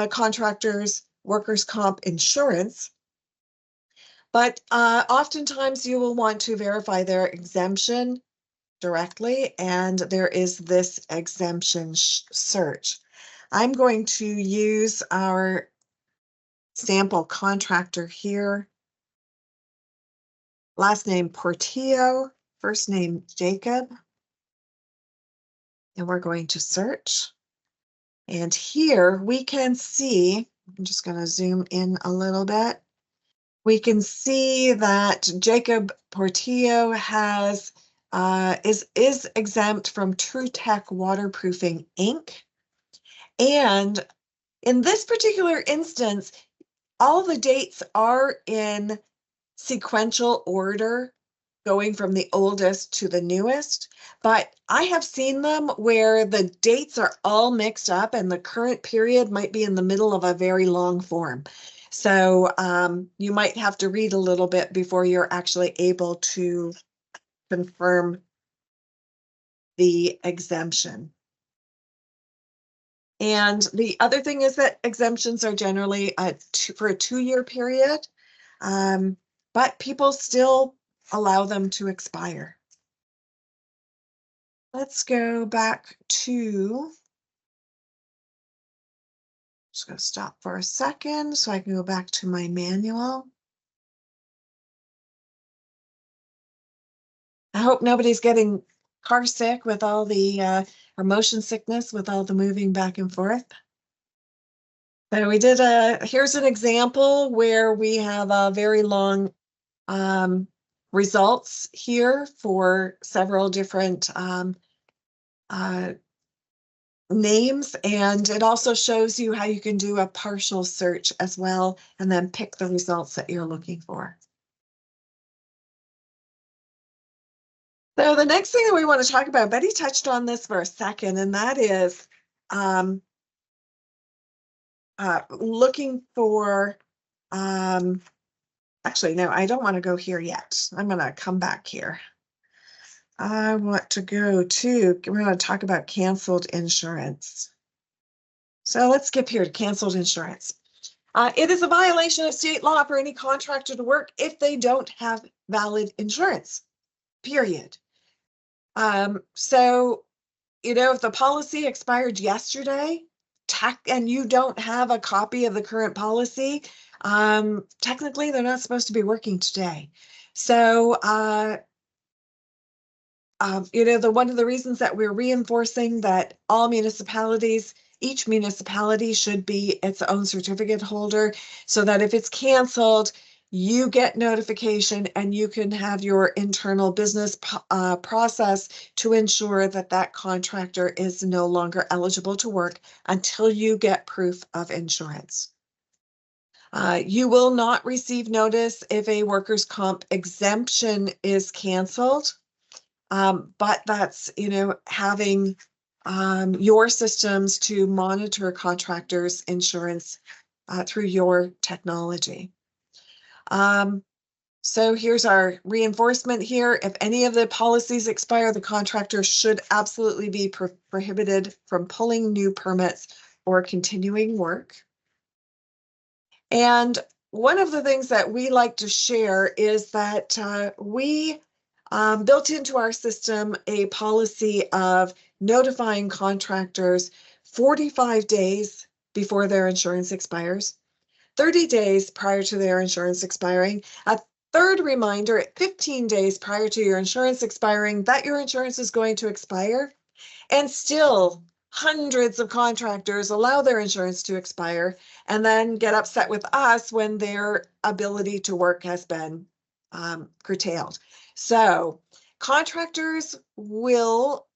contractors' workers' comp insurance. But oftentimes you will want to verify their exemption directly, and there is this exemption search. I'm going to use our sample contractor here. Last name Portillo, first name Jacob. And we're going to search. And here we can see, I'm just going to zoom in a little bit. We can see that Jacob Portillo has is exempt from True Tech Waterproofing Inc. And in this particular instance, all the dates are in sequential order, going from the oldest to the newest, but I have seen them where the dates are all mixed up and the current period might be in the middle of a very long form. So you might have to read a little bit before you're actually able to confirm the exemption. And the other thing is that exemptions are generally for a 2-year period, but people still allow them to expire. Let's go back to, just going to stop for a second so I can go back to my manual. I hope nobody's getting car sick with all the, or motion sickness with all the moving back and forth. So we did here's an example where we have a very long results here for several different names, and it also shows you how you can do a partial search as well and then pick the results that you're looking for. So the next thing that we want to talk about, Betty touched on this for a second, and that is looking for, actually, no, I don't want to go here yet. I'm going to come back here. I want to go to, we're going to talk about canceled insurance. So let's skip here to canceled insurance. It is a violation of state law for any contractor to work if they don't have valid insurance, period. So, you know, if the policy expired yesterday, and you don't have a copy of the current policy, technically they're not supposed to be working today. So, you know, one of the reasons that we're reinforcing that all municipalities, each municipality should be its own certificate holder, so that if it's canceled, you get notification and you can have your internal business process to ensure that that contractor is no longer eligible to work until you get proof of insurance. You will not receive notice if a workers' comp exemption is canceled. But that's, you know, having your systems to monitor contractors' insurance through your technology. So here's our reinforcement here. If any of the policies expire, the contractor should absolutely be prohibited from pulling new permits or continuing work. And one of the things that we like to share is that we built into our system a policy of notifying contractors 45 days before their insurance expires, 30 days prior to their insurance expiring, a third reminder 15 days prior to your insurance expiring that your insurance is going to expire. And still, hundreds of contractors allow their insurance to expire and then get upset with us when their ability to work has been curtailed. So contractors will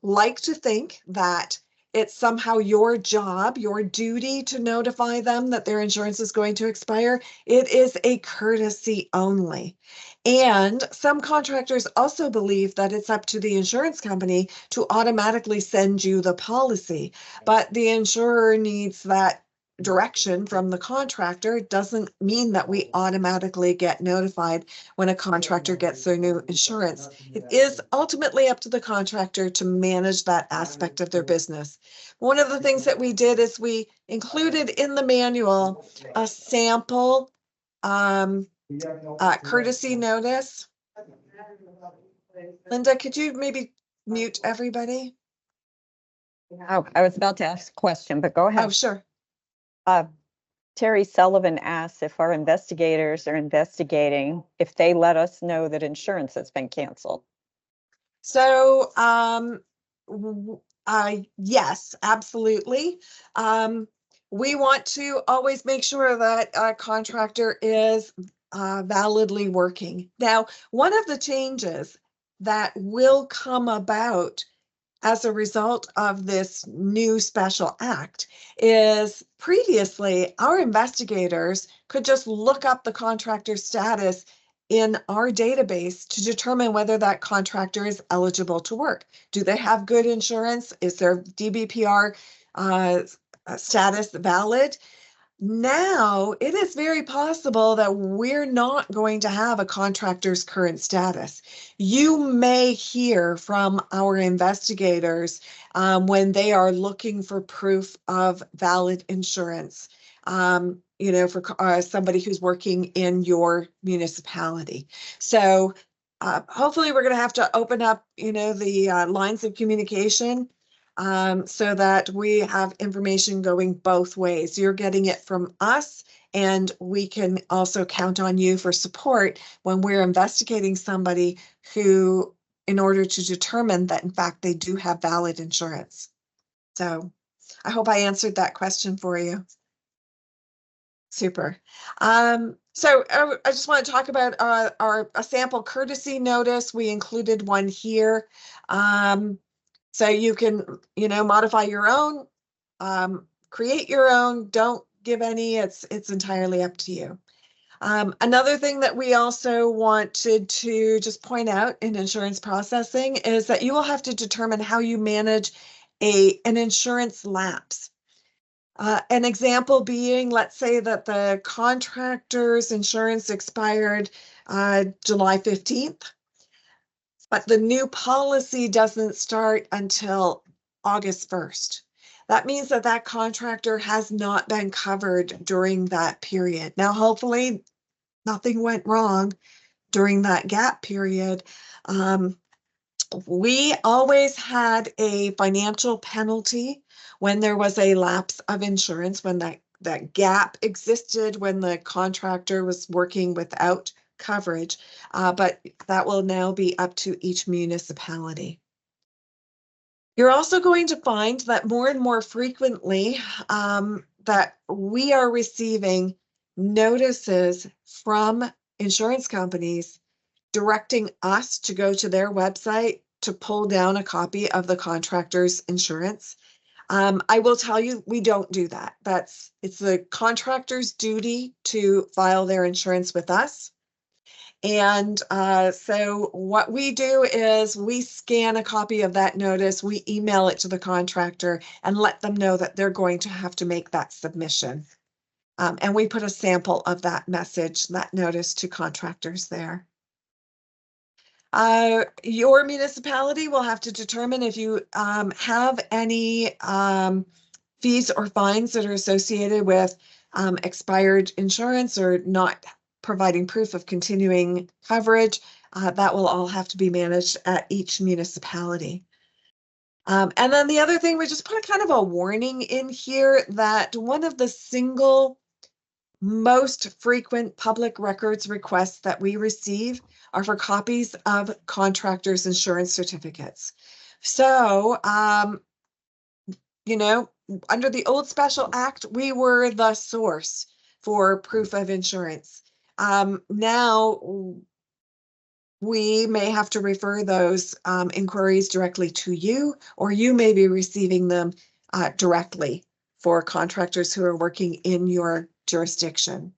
like to think that it's somehow your job, your duty to notify them that their insurance is going to expire. It is a courtesy only. And some contractors also believe that it's up to the insurance company to automatically send you the policy, but the insurer needs that direction from the contractor. It doesn't mean that we automatically get notified when a contractor gets their new insurance. It is ultimately up to the contractor to manage that aspect of their business. One of the things that we did is we included in the manual a sample courtesy notice. Linda, could you maybe mute everybody?
Oh, I was about to ask a question, but go ahead.
Oh, sure.
Terry Sullivan asks if our investigators are investigating if they let us know that insurance has been canceled.
So, yes, absolutely. We want to always make sure that a contractor is validly working. Now, one of the changes that will come about as a result of this new special act is previously our investigators could just look up the contractor status in our database to determine whether that contractor is eligible to work. Do they have good insurance? Is their DBPR status valid? Now, it is very possible that we're not going to have a contractor's current status. You may hear from our investigators when they are looking for proof of valid insurance, you know, for somebody who's working in your municipality. So hopefully we're going to have to open up, you know, the lines of communication so that we have information going both ways. You're getting it from us, and we can also count on you for support when we're investigating somebody who, in order to determine that, in fact, they do have valid insurance. So I hope I answered that question for you. Super. So I just want to talk about a sample courtesy notice. We included one here. So you can, you know, modify your own, create your own, don't give any, it's entirely up to you. Another thing that we also wanted to just point out in insurance processing is that you will have to determine how you manage an insurance lapse. An example being, let's say that the contractor's insurance expired July 15th, but the new policy doesn't start until August 1st. That means that that contractor has not been covered during that period. Now, hopefully, nothing went wrong during that gap period. We always had a financial penalty when there was a lapse of insurance, when that gap existed, when the contractor was working without coverage, but that will now be up to each municipality. You're also going to find that more and more frequently that we are receiving notices from insurance companies directing us to go to their website to pull down a copy of the contractor's insurance. I will tell you, we don't do that. It's the contractor's duty to file their insurance with us. And so what we do is we scan a copy of that notice, we email it to the contractor and let them know that they're going to have to make that submission. And we put a sample of that message, that notice to contractors there. Your municipality will have to determine if you have any fees or fines that are associated with expired insurance or not providing proof of continuing coverage. That will all have to be managed at each municipality. And then the other thing, we just put a kind of a warning in here that one of the single most frequent public records requests that we receive are for copies of contractors' insurance certificates. So, you know, under the old special act, we were the source for proof of insurance. Now, we may have to refer those inquiries directly to you, or you may be receiving them directly for contractors who are working in your jurisdiction.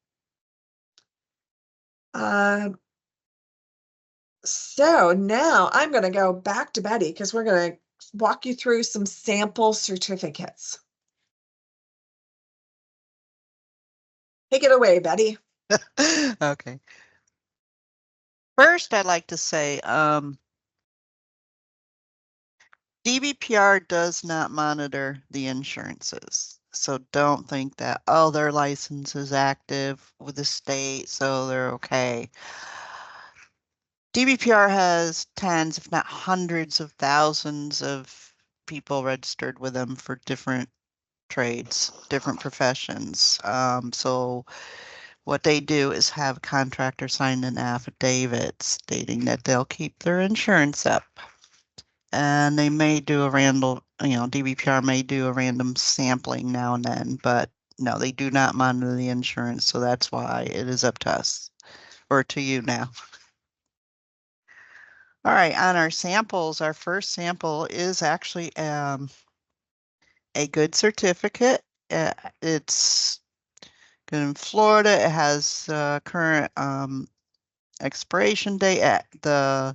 So now I'm going to go back to Betty because we're going to walk you through some sample certificates. Take it away, Betty.
Okay. First, I'd like to say, DBPR does not monitor the insurances. So don't think that, oh, their license is active with the state, so they're okay. DBPR has tens, if not hundreds of thousands of people registered with them for different trades, different professions. So what they do is have a contractor sign an affidavit stating that they'll keep their insurance up. And they may do a random, DBPR may do a random sampling now and then, but no, they do not monitor the insurance. So that's why it is up to us or to you now. All right, on our samples, our first sample is actually a good certificate. It's good in Florida. It has current expiration date. The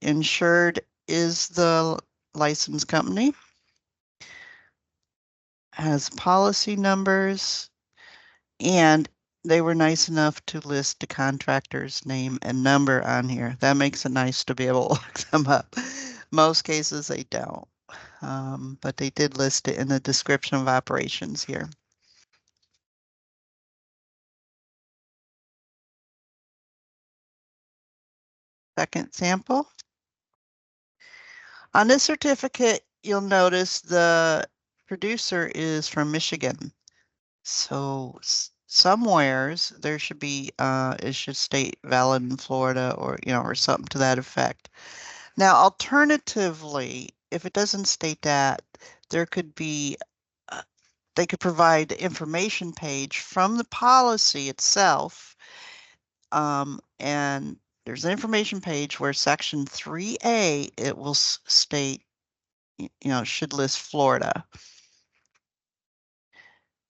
insured is the license company. Has policy numbers, and they were nice enough to list the contractor's name and number on here. That makes it nice to be able to look them up. Most cases they don't, but they did list it in the description of operations here. Second sample. On this certificate, you'll notice the producer is from Michigan. So somewheres there should be, it should state valid in Florida or, or something to that effect. Now, alternatively, if it doesn't state that, there could be, they could provide the information page from the policy itself. And there's an information page where section 3A, it will state, should list Florida.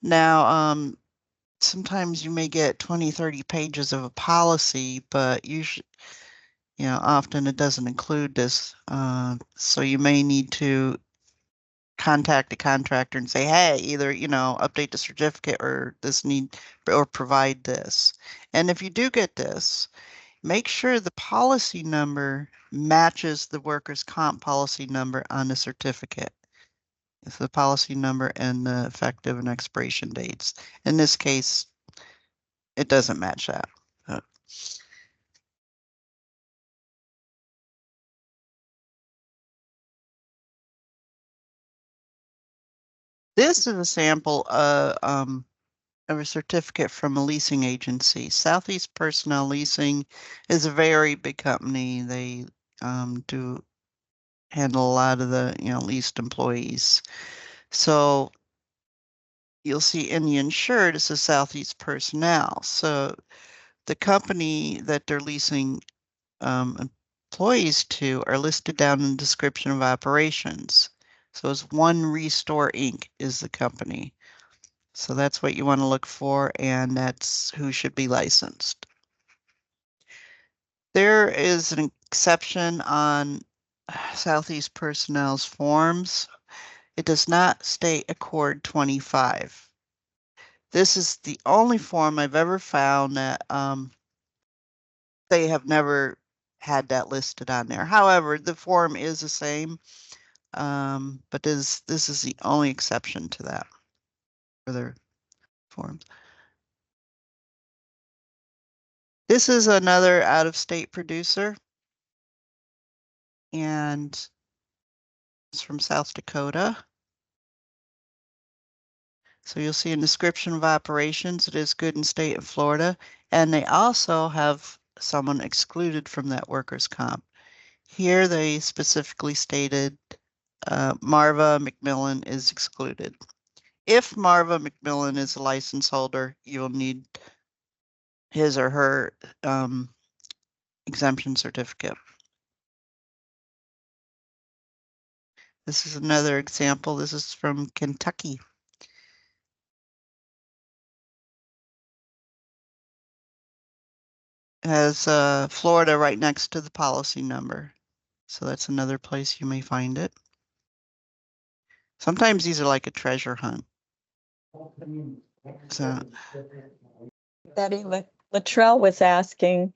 Now, sometimes you may get 20, 30 pages of a policy, but usually, often it doesn't include this. So you may need to contact the contractor and say, hey, either, update the certificate or or provide this. And if you do get this, make sure the policy number matches the workers' comp policy number on the certificate. It's the policy number and the effective and expiration dates. In this case, it doesn't match that. This is a sample of a certificate from a leasing agency. Southeast Personnel Leasing is a very big company. They do handle a lot of the leased employees. So you'll see in the insured it says Southeast Personnel. So the company that they're leasing employees to are listed down in the description of operations. So it's One Restore Inc. is the company. So that's what you want to look for, and that's who should be licensed. There is an exception on Southeast Personnel's forms. It does not state Accord 25. This is the only form I've ever found that they have never had that listed on there. However, the form is the same, but this is the only exception to that for their forms. This is another out-of-state producer, and it's from South Dakota. So you'll see a description of operations. It is good in state of Florida, and they also have someone excluded from that workers' comp. Here they specifically stated Marva McMillan is excluded. If Marva McMillan is a license holder, you'll need his or her exemption certificate. This is another example. This is from Kentucky. It has Florida right next to the policy number. So that's another place you may find it. Sometimes these are like a treasure hunt. So
Betty Luttrell was asking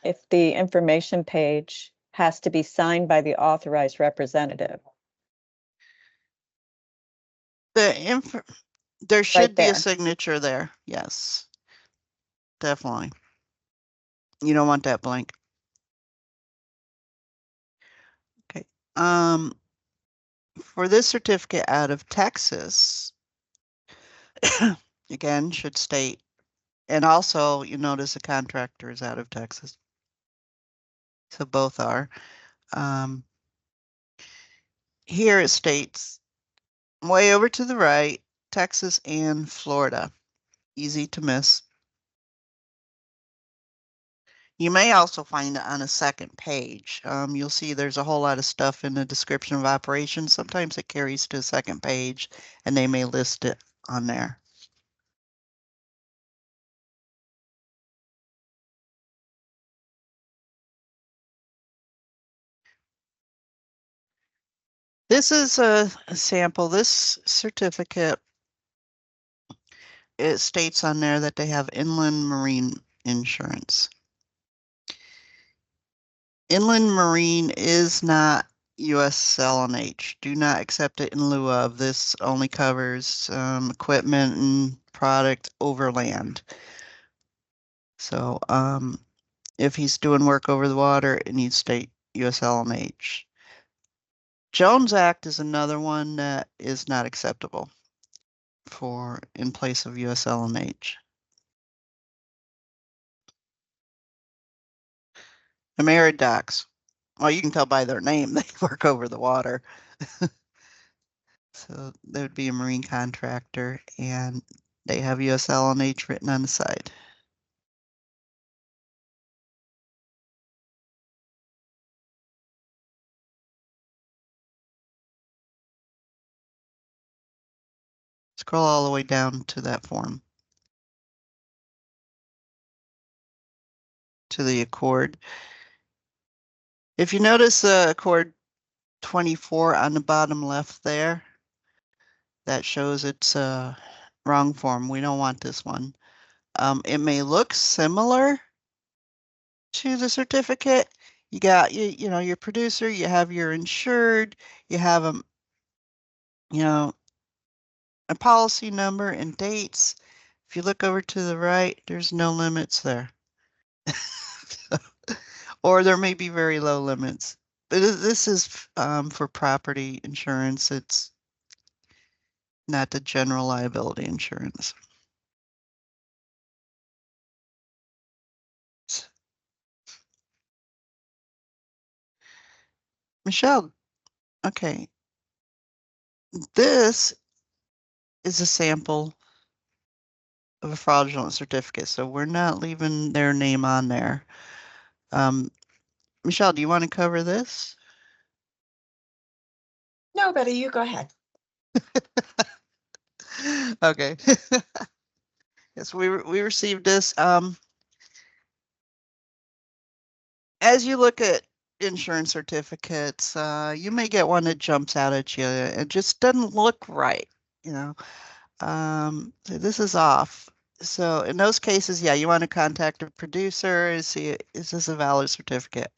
if the information page has to be signed by the authorized representative.
there should
Right
be a
there.
signature there. Yes, definitely. You don't want that blank. Okay. For this certificate out of Texas, again, should state, and also you notice the contractor is out of Texas. So both are. Here it states, way over to the right, Texas and Florida. Easy to miss. You may also find it on a second page. You'll see there's a whole lot of stuff in the description of operations. Sometimes it carries to a second page and they may list it on there. This is a sample. This certificate, it states on there that they have inland marine insurance. Inland marine is not USL&H. Do not accept it in lieu of. This only covers equipment and product overland. So if he's doing work over the water, it needs state USL&H. Jones Act is another one that is not acceptable for in place of USL&H. Amerid Docks. Well, you can tell by their name they work over the water. So they would be a marine contractor and they have USL&H written on the side. Scroll all the way down to that form. To the Accord. If you notice the Accord 24 on the bottom left there, that shows it's wrong form. We don't want this one. It may look similar to the certificate. You got you know, your producer, you have your insured, you have you know, a policy number and dates. If you look over to the right, there's no limits there. Or there may be very low limits. But this is for property insurance. It's not the general liability insurance. Michelle, okay. This is a sample of a fraudulent certificate, so we're not leaving their name on there. Michelle, do you want to cover this?
No, Betty, you go ahead.
Okay. Yes, we received this. As you look at insurance certificates, you may get one that jumps out at you. It just doesn't look right, you know. So this is off. So in those cases, yeah, you want to contact a producer and see, is this a valid certificate?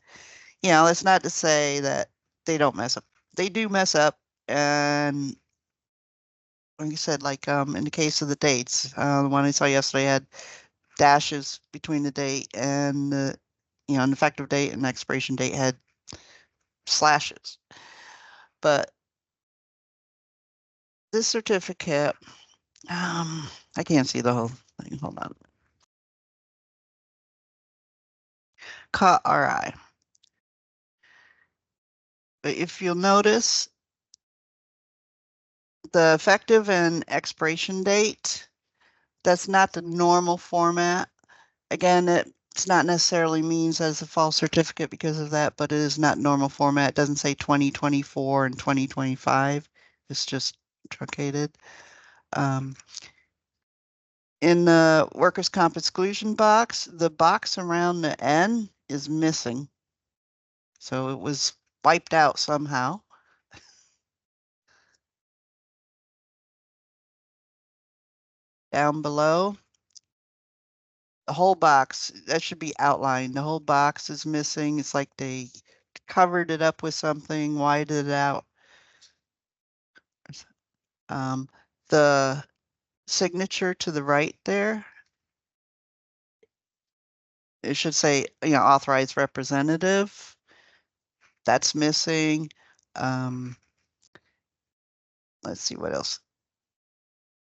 You know, it's not to say that they don't mess up. They do mess up, and like you said, like in the case of the dates, the one I saw yesterday had dashes between the date and the, you know, an effective date and expiration date had slashes. But this certificate, I can't see the whole thing. Hold on. Caught our eye. But if you'll notice, the effective and expiration date, that's not the normal format. Again, it's not necessarily means as a false certificate because of that, but it is not normal format. It doesn't say 2024 and 2025. It's just truncated. In the workers' comp exclusion box, the box around the N is missing. So it was wiped out somehow. Down below, the whole box, that should be outlined. The whole box is missing. It's like they covered it up with something, widened it out. The signature to the right there, it should say, you know, authorized representative. That's missing. Let's see what else.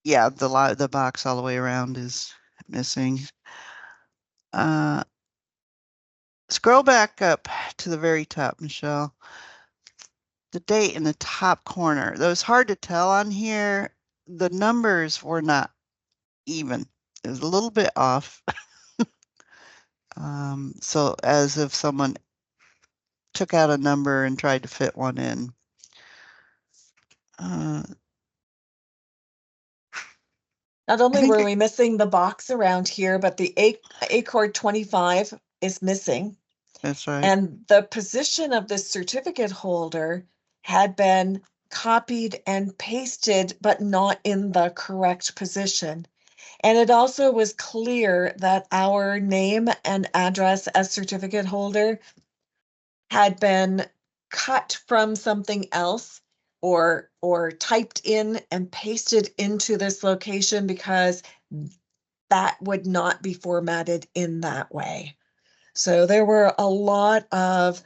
Yeah, the box all the way around is missing. Scroll back up to the very top, Michelle. The date in the top corner, though it's hard to tell on here, the numbers were not even. It was a little bit off. So as if someone took out a number and tried to fit one in.
Not only
think
were
it-
we missing the box around here, but the ACORD 25 is missing.
That's right.
And the position of the certificate holder had been copied and pasted, but not in the correct position. And it also was clear that our name and address as certificate holder had been cut from something else or typed in and pasted into this location because that would not be formatted in that way. So there were a lot of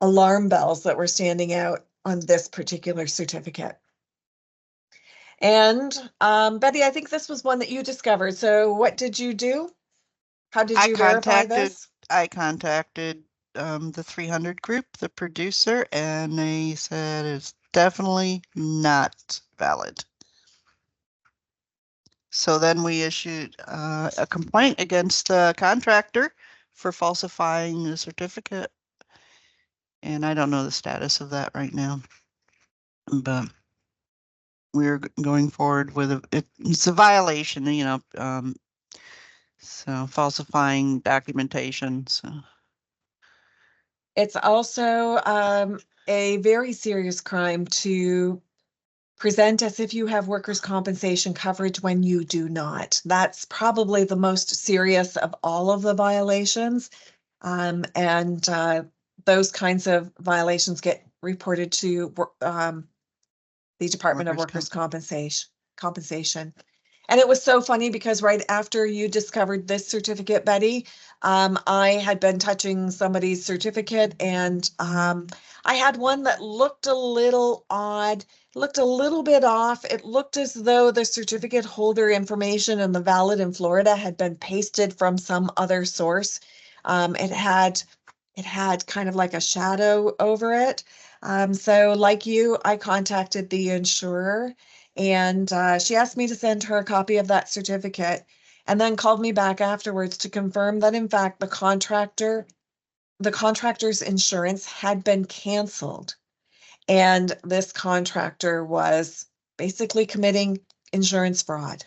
alarm bells that were standing out on this particular certificate. And Betty, I think this was one that you discovered. So what did you do? How did you verify this?
I contacted the 300 group, the producer, and they said it's definitely not valid. So then we issued a complaint against the contractor for falsifying the certificate. And I don't know the status of that right now, but we're going forward with it's a violation, you know, so falsifying documentation. So
It's also a very serious crime to present as if you have workers' compensation coverage when you do not. That's probably the most serious of all of the violations. And those kinds of violations get reported to the Department of Workers' Compensation. And it was so funny because right after you discovered this certificate, Betty, I had been touching somebody's certificate, and I had one that looked a little odd, looked a little bit off. It looked as though the certificate holder information and the valid in Florida had been pasted from some other source. It had kind of like a shadow over it. So like you, I contacted the insurer, and she asked me to send her a copy of that certificate, and then called me back afterwards to confirm that in fact the contractor's insurance had been canceled, and this contractor was basically committing insurance fraud.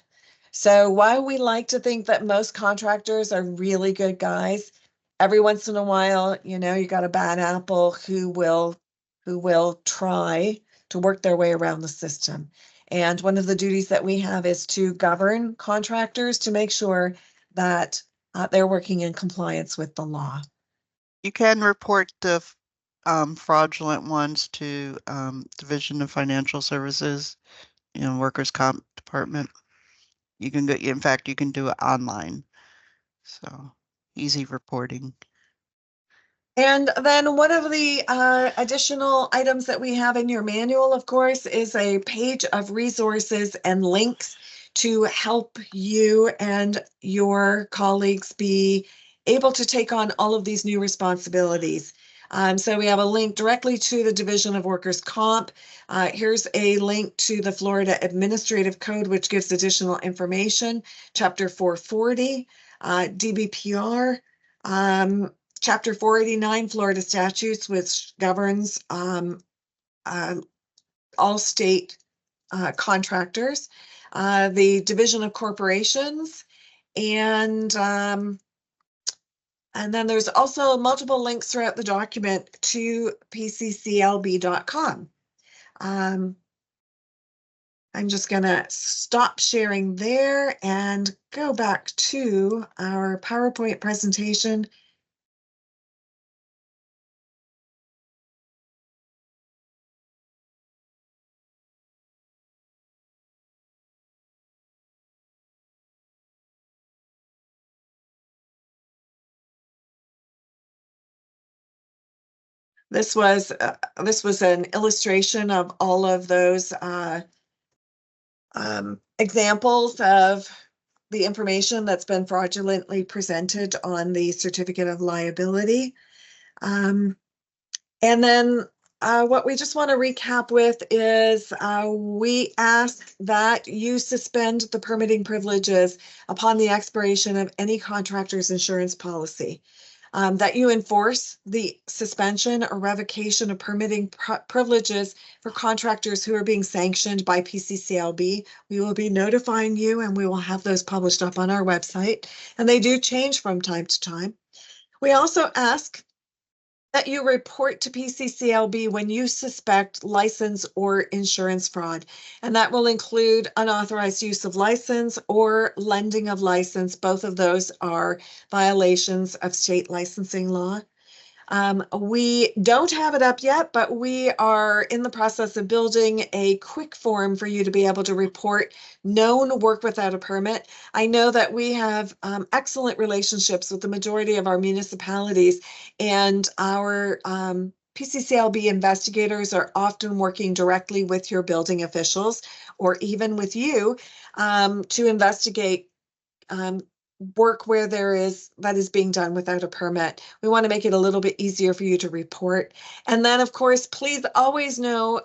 So while we like to think that most contractors are really good guys, every once in a while, you know, you got a bad apple who will try to work their way around the system. And one of the duties that we have is to govern contractors to make sure that they're working in compliance with the law.
You can report the fraudulent ones to Division of Financial Services, Workers' Comp Department. You can go, in fact, you can do it online. So easy reporting.
And then one of the additional items that we have in your manual, of course, is a page of resources and links to help you and your colleagues be able to take on all of these new responsibilities. So we have a link directly to the Division of Workers' Comp. Here's a link to the Florida Administrative Code, which gives additional information. Chapter 440, DBPR. Chapter 489, Florida statutes, which governs all state contractors, the Division of Corporations, and then there's also multiple links throughout the document to pcclb.com. I'm just going to stop sharing there and go back to our PowerPoint presentation. This was an illustration of all of those examples of the information that's been fraudulently presented on the certificate of liability. And then what we just want to recap with is we ask that you suspend the permitting privileges upon the expiration of any contractor's insurance policy. That you enforce the suspension or revocation of permitting privileges for contractors who are being sanctioned by PCCLB. We will be notifying you, and we will have those published up on our website, and they do change from time to time. We also ask that you report to PCCLB when you suspect license or insurance fraud, and that will include unauthorized use of license or lending of license. Both of those are violations of state licensing law. We don't have it up yet, but we are in the process of building a quick form for you to be able to report known work without a permit. I know that we have excellent relationships with the majority of our municipalities, and our PCCLB investigators are often working directly with your building officials or even with you to investigate work where that is being done without a permit. We want to make it a little bit easier for you to report. And then, of course, please always know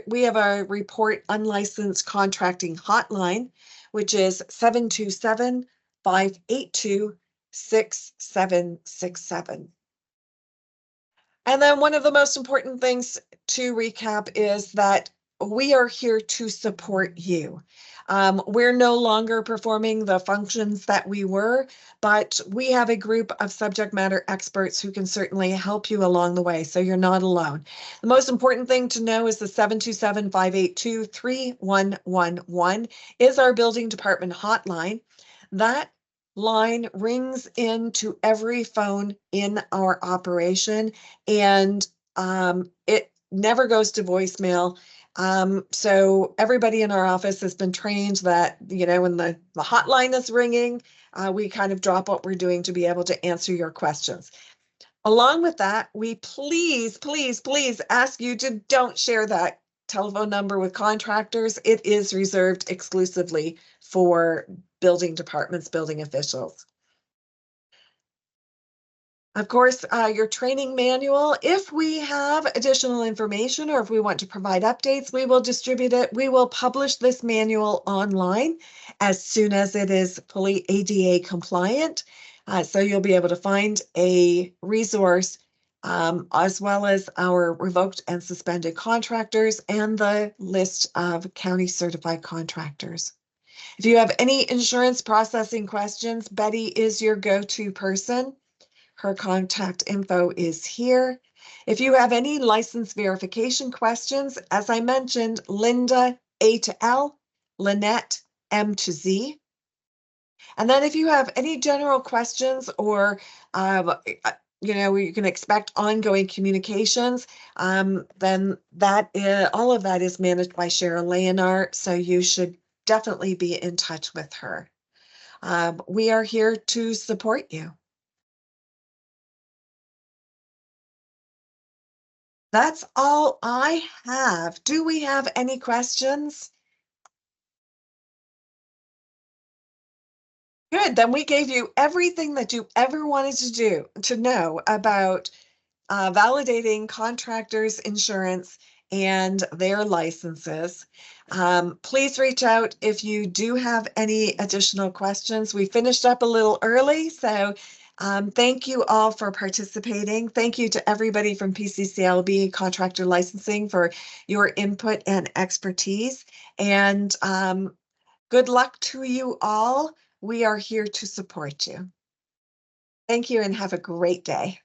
we have a report unlicensed contracting hotline, which is 727-582-6767. And then one of the most important things to recap is that we are here to support you. We're no longer performing the functions that we were, but we have a group of subject matter experts who can certainly help you along the way, so you're not alone. The most important thing to know is the 727-582-3111 is our building department hotline. That line rings into every phone in our operation, and it never goes to voicemail. So everybody in our office has been trained that, when the hotline is ringing, we kind of drop what we're doing to be able to answer your questions. Along with that, we please, please, please ask you to don't share that telephone number with contractors. It is reserved exclusively for building departments, building officials. Of course, your training manual, if we have additional information or if we want to provide updates, we will distribute it. We will publish this manual online as soon as it is fully ADA compliant. So you'll be able to find a resource as well as our revoked and suspended contractors and the list of county certified contractors. If you have any insurance processing questions, Betty is your go-to person. Her contact info is here. If you have any license verification questions, as I mentioned, Linda, A to L, Lynette, M to Z. And then if you have any general questions or, you can expect ongoing communications, then all of that is managed by Cheryl Leonard, so you should definitely be in touch with her. We are here to support you. That's all I have. Do we have any questions? Good, then we gave you everything that you ever wanted to know about validating contractors' insurance and their licenses. Please reach out if you do have any additional questions. We finished up a little early, so thank you all for participating. Thank you to everybody from PCCLB Contractor Licensing for your input and expertise. And good luck to you all. We are here to support you. Thank you and have a great day.